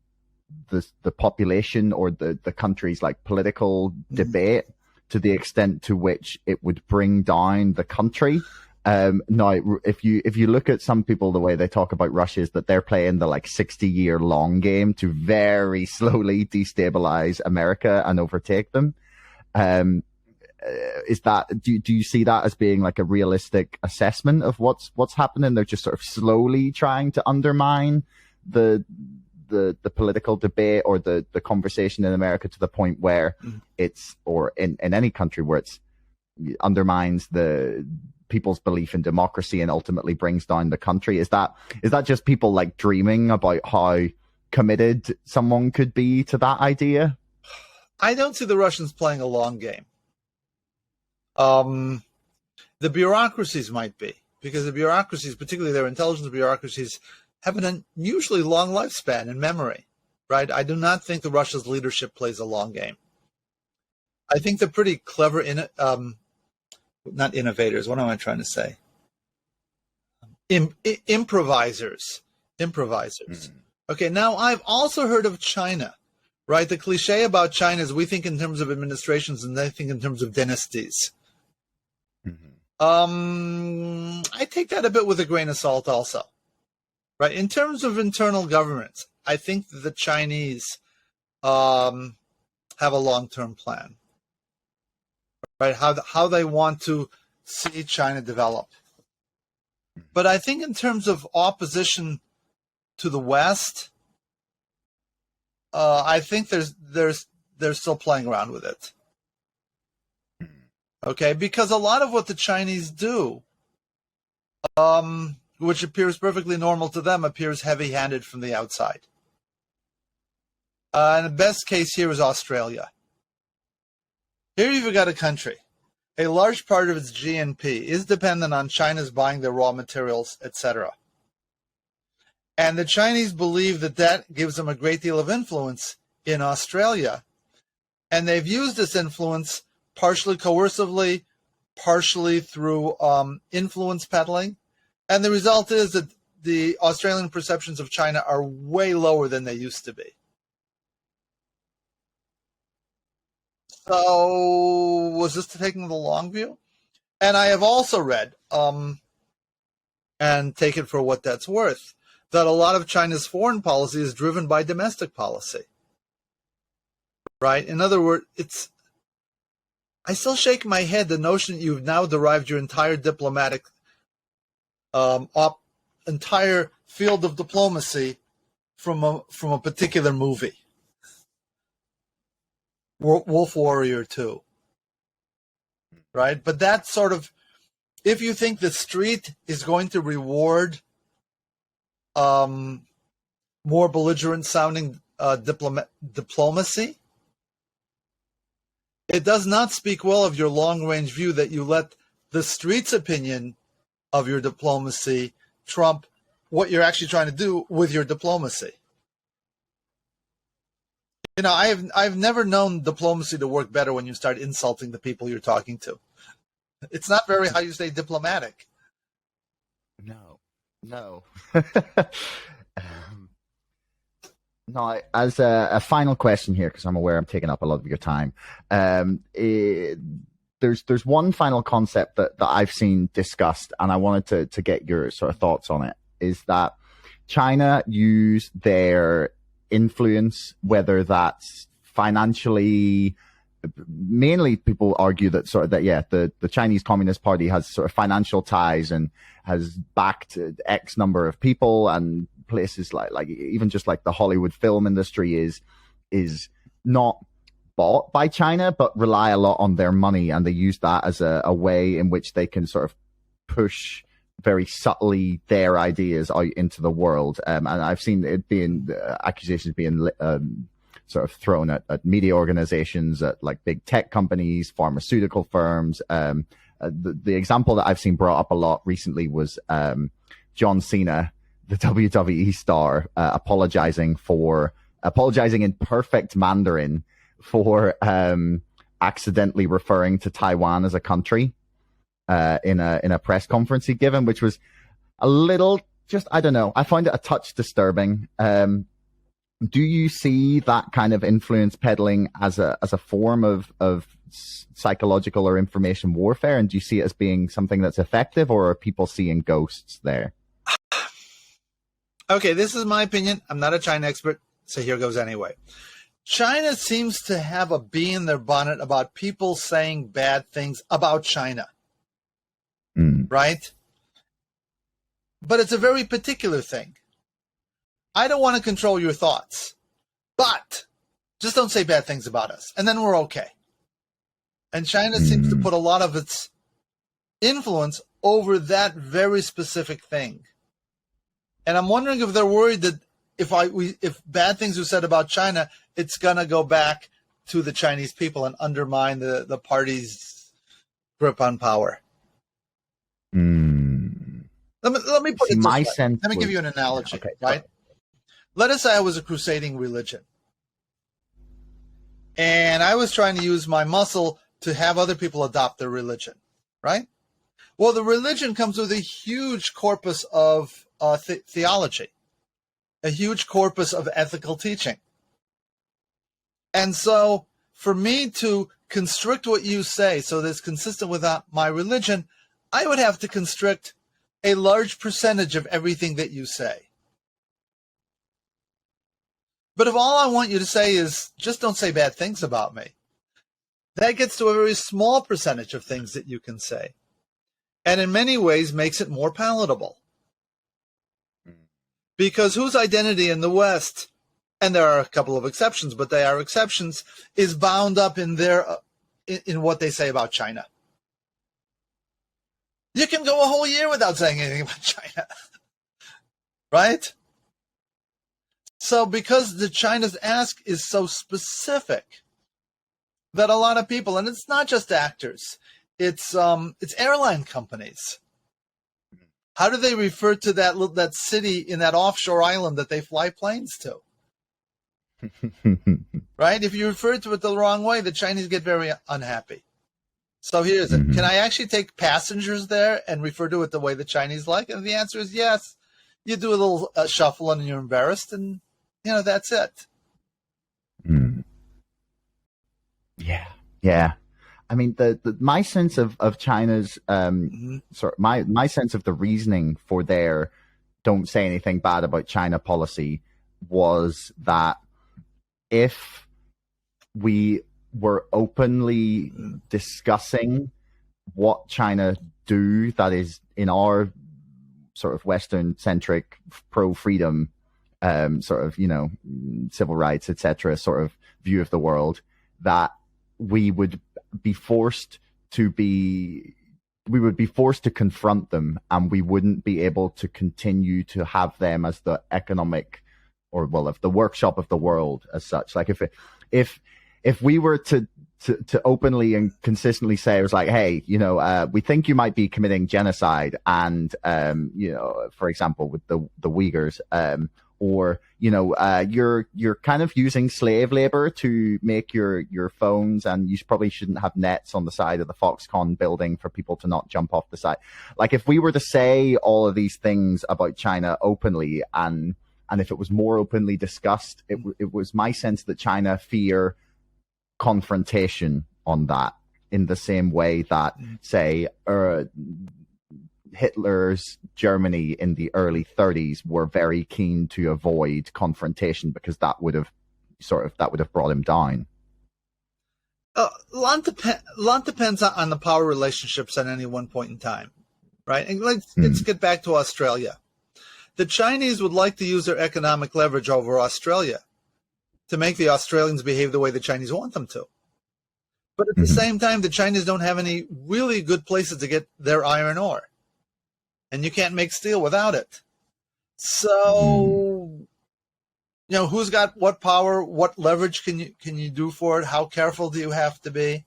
population or the country's like political debate to the extent to which it would bring down the country Now, if you look at some people, the way they talk about Russia is that they're playing the like 60-year long game to very slowly destabilize America and overtake them. Is that do you see that as being like a realistic assessment of what's happening? They're just sort of slowly trying to undermine the political debate or the conversation in America to the point where it's, or in any country where it's undermines the people's belief in democracy and ultimately brings down the country. Is that just people like dreaming about how committed someone could be to that idea? I don't see the Russians playing a long game. The bureaucracies might be, because the bureaucracies, particularly their intelligence bureaucracies, have an unusually long lifespan in memory, right? I do not think the Russia's leadership plays a long game. I think they're pretty clever not innovators. What am I trying to say? Improvisers. Okay, now I've also heard of China, right? The cliche about China is we think in terms of administrations and they think in terms of dynasties. I take that a bit with a grain of salt also, right? In terms of internal governments, I think the Chinese have a long-term plan, right? How they want to see China develop. But I think in terms of opposition to the West, I think they're still playing around with it. Okay, because a lot of what the Chinese do, which appears perfectly normal to them, appears heavy-handed from the outside. And the best case here is Australia. Here you've got a country. A large part of its GNP is dependent on China's buying their raw materials, etc. And the Chinese believe that gives them a great deal of influence in Australia. And they've used this influence partially coercively, partially through influence peddling. And the result is that the Australian perceptions of China are way lower than they used to be. So was this taking the long view? And I have also read, and take it for what that's worth, that a lot of China's foreign policy is driven by domestic policy. Right? In other words, I still shake my head the notion that you've now derived your entire diplomatic, entire field of diplomacy from a particular movie, Wolf Warrior 2, right? But that's sort of, if you think the street is going to reward more belligerent sounding diplomacy, it does not speak well of your long-range view that you let the street's opinion of your diplomacy trump what you're actually trying to do with your diplomacy. You know, I've never known diplomacy to work better when you start insulting the people you're talking to. It's not very how you stay diplomatic. No. Now, as a final question here, because I'm aware I'm taking up a lot of your time, there's one final concept that I've seen discussed, and I wanted to get your sort of thoughts on it, is that China use their influence, whether that's financially, mainly people argue that the Chinese Communist Party has sort of financial ties and has backed X number of people, and places like even just like the Hollywood film industry is not bought by China, but rely a lot on their money, and they use that as a way in which they can sort of push very subtly their ideas out into the world. And I've seen it being accusations being sort of thrown at media organizations, at like big tech companies, pharmaceutical firms. The example that I've seen brought up a lot recently was John Cena, the WWE star, apologizing in perfect Mandarin for accidentally referring to Taiwan as a country in a press conference he'd given, which was a little, just, I don't know, I find it a touch disturbing. do you see that kind of influence peddling as a form of psychological or information warfare? And do you see it as being something that's effective, or are people seeing ghosts there? Okay, this is my opinion. I'm not a China expert, so here goes anyway. China seems to have a bee in their bonnet about people saying bad things about China, right? But it's a very particular thing. I don't want to control your thoughts, but just don't say bad things about us, and then we're okay. And China seems to put a lot of its influence over that very specific thing. And I'm wondering if they're worried that if bad things are said about China, it's going to go back to the Chinese people and undermine the party's grip on power. Let me put it this way. Let me give you an analogy, right? Let us say I was a crusading religion, and I was trying to use my muscle to have other people adopt their religion, right? Well, the religion comes with a huge corpus of theology, a huge corpus of ethical teaching. And so for me to constrict what you say so that it's consistent with my religion, I would have to constrict a large percentage of everything that you say. But if all I want you to say is just don't say bad things about me, that gets to a very small percentage of things that you can say. And in many ways makes it more palatable. Because whose identity in the West, and there are a couple of exceptions, but they are exceptions, is bound up in in what they say about China. You can go a whole year without saying anything about China. Right? So because the China's ask is so specific that a lot of people, and it's not just actors, it's airline companies. How do they refer to that city in that offshore island that they fly planes to? Right? If you refer to it the wrong way, the Chinese get very unhappy. So here's it. Can I actually take passengers there and refer to it the way the Chinese like? And the answer is yes. You do a little shuffle and you're embarrassed, and that's it. Yeah. I mean, my sense of China's my sense of the reasoning for their "don't say anything bad about China" policy was that if we were openly discussing what China do that is in our sort of Western-centric pro-freedom sort of civil rights, etc. sort of view of the world, that we would be forced to confront them, and we wouldn't be able to continue to have them as the economic, or of the workshop of the world as such. Like if we were to openly and consistently say, it was like, hey, we think you might be committing genocide, and for example with the Uyghurs, or you're kind of using slave labor to make your phones, and you probably shouldn't have nets on the side of the Foxconn building for people to not jump off the side. Like if we were to say all of these things about China openly, and if it was more openly discussed, it was my sense that China fear confrontation on that, in the same way that, say, Hitler's Germany in the early 30s were very keen to avoid confrontation, because that would have brought him down. A lot depends on the power relationships at any one point in time, right? And let's get back to Australia. The Chinese would like to use their economic leverage over Australia to make the Australians behave the way the Chinese want them to. But at the same time, the Chinese don't have any really good places to get their iron ore. And you can't make steel without it. So, who's got what power, what leverage can you do for it? How careful do you have to be?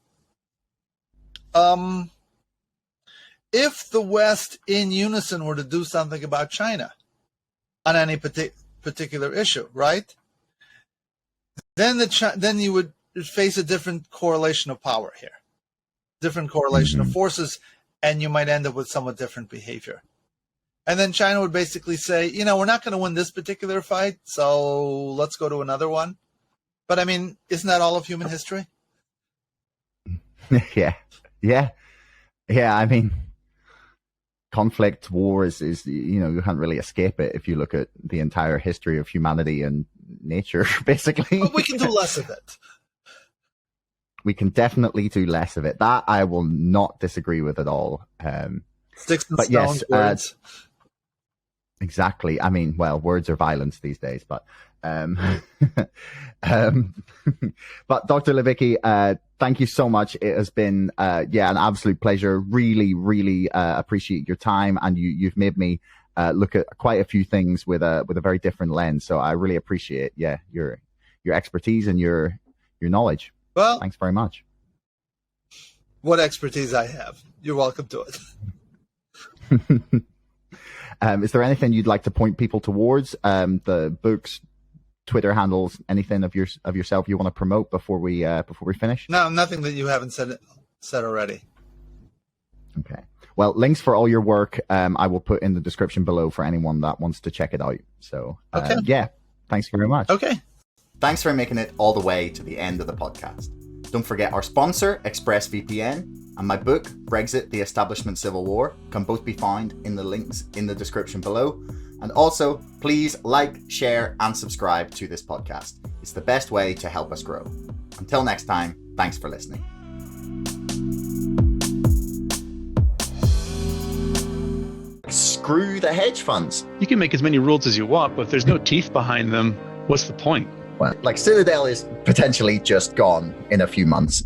If the West in unison were to do something about China on any particular issue, right? Then you would face a different correlation of power here, different correlation of forces, and you might end up with somewhat different behavior. And then China would basically say, we're not going to win this particular fight, so let's go to another one. But I mean, isn't that all of human history? Yeah. I mean, conflict, war is you can't really escape it if you look at the entire history of humanity and nature, basically. But we can do less of it. We can definitely do less of it. That I will not disagree with at all. Sticks and but stones, words. Exactly. I mean, well, words are violence these days, but but Dr. Libicki, thank you so much. It has been an absolute pleasure. Really, really appreciate your time, and you've made me look at quite a few things with a very different lens. So I really appreciate your expertise and your knowledge. Well, thanks very much. What expertise I have. You're welcome to it. Is there anything you'd like to point people towards? The books, Twitter handles, anything of yourself you want to promote before we finish? No, nothing that you haven't said already. Okay. Well, links for all your work I will put in the description below for anyone that wants to check it out. So okay. Thanks very much. Okay. Thanks for making it all the way to the end of the podcast. Don't forget our sponsor, ExpressVPN, and my book, Brexit, The Establishment Civil War, can both be found in the links in the description below. And also, please like, share, and subscribe to this podcast. It's the best way to help us grow. Until next time, thanks for listening. Screw the hedge funds. You can make as many rules as you want, but if there's no teeth behind them, what's the point? Well, like Citadel is potentially just gone in a few months.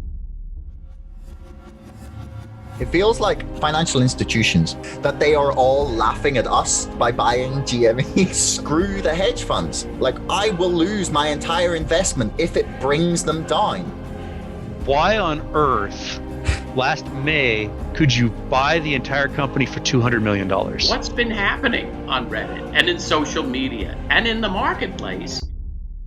It feels like financial institutions, that they are all laughing at us by buying GME. Screw the hedge funds. Like, I will lose my entire investment if it brings them down. Why on earth, last May, could you buy the entire company for $200 million? What's been happening on Reddit and in social media and in the marketplace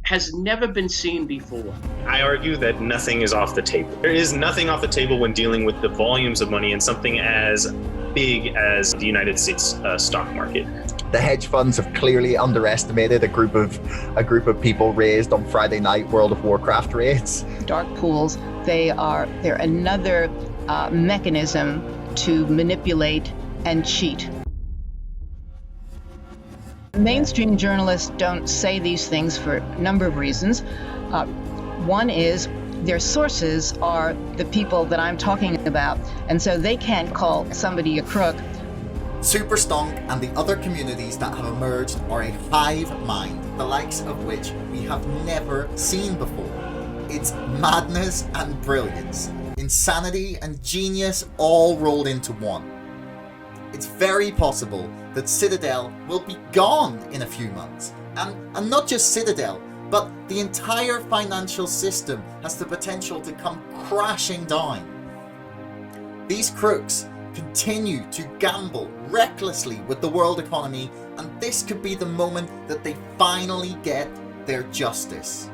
has never been seen before. I argue that nothing is off the table. There is nothing off the table when dealing with the volumes of money in something as big as the United States stock market. The hedge funds have clearly underestimated a group of people raised on Friday night World of Warcraft raids. Dark pools, they're another mechanism to manipulate and cheat. Mainstream journalists don't say these things for a number of reasons. One is their sources are the people that I'm talking about, and so they can't call somebody a crook. Superstonk and the other communities that have emerged are a hive mind, the likes of which we have never seen before. It's madness and brilliance, insanity and genius all rolled into one. It's very possible that Citadel will be gone in a few months. And not just Citadel, but the entire financial system has the potential to come crashing down. These crooks continue to gamble recklessly with the world economy, and this could be the moment that they finally get their justice.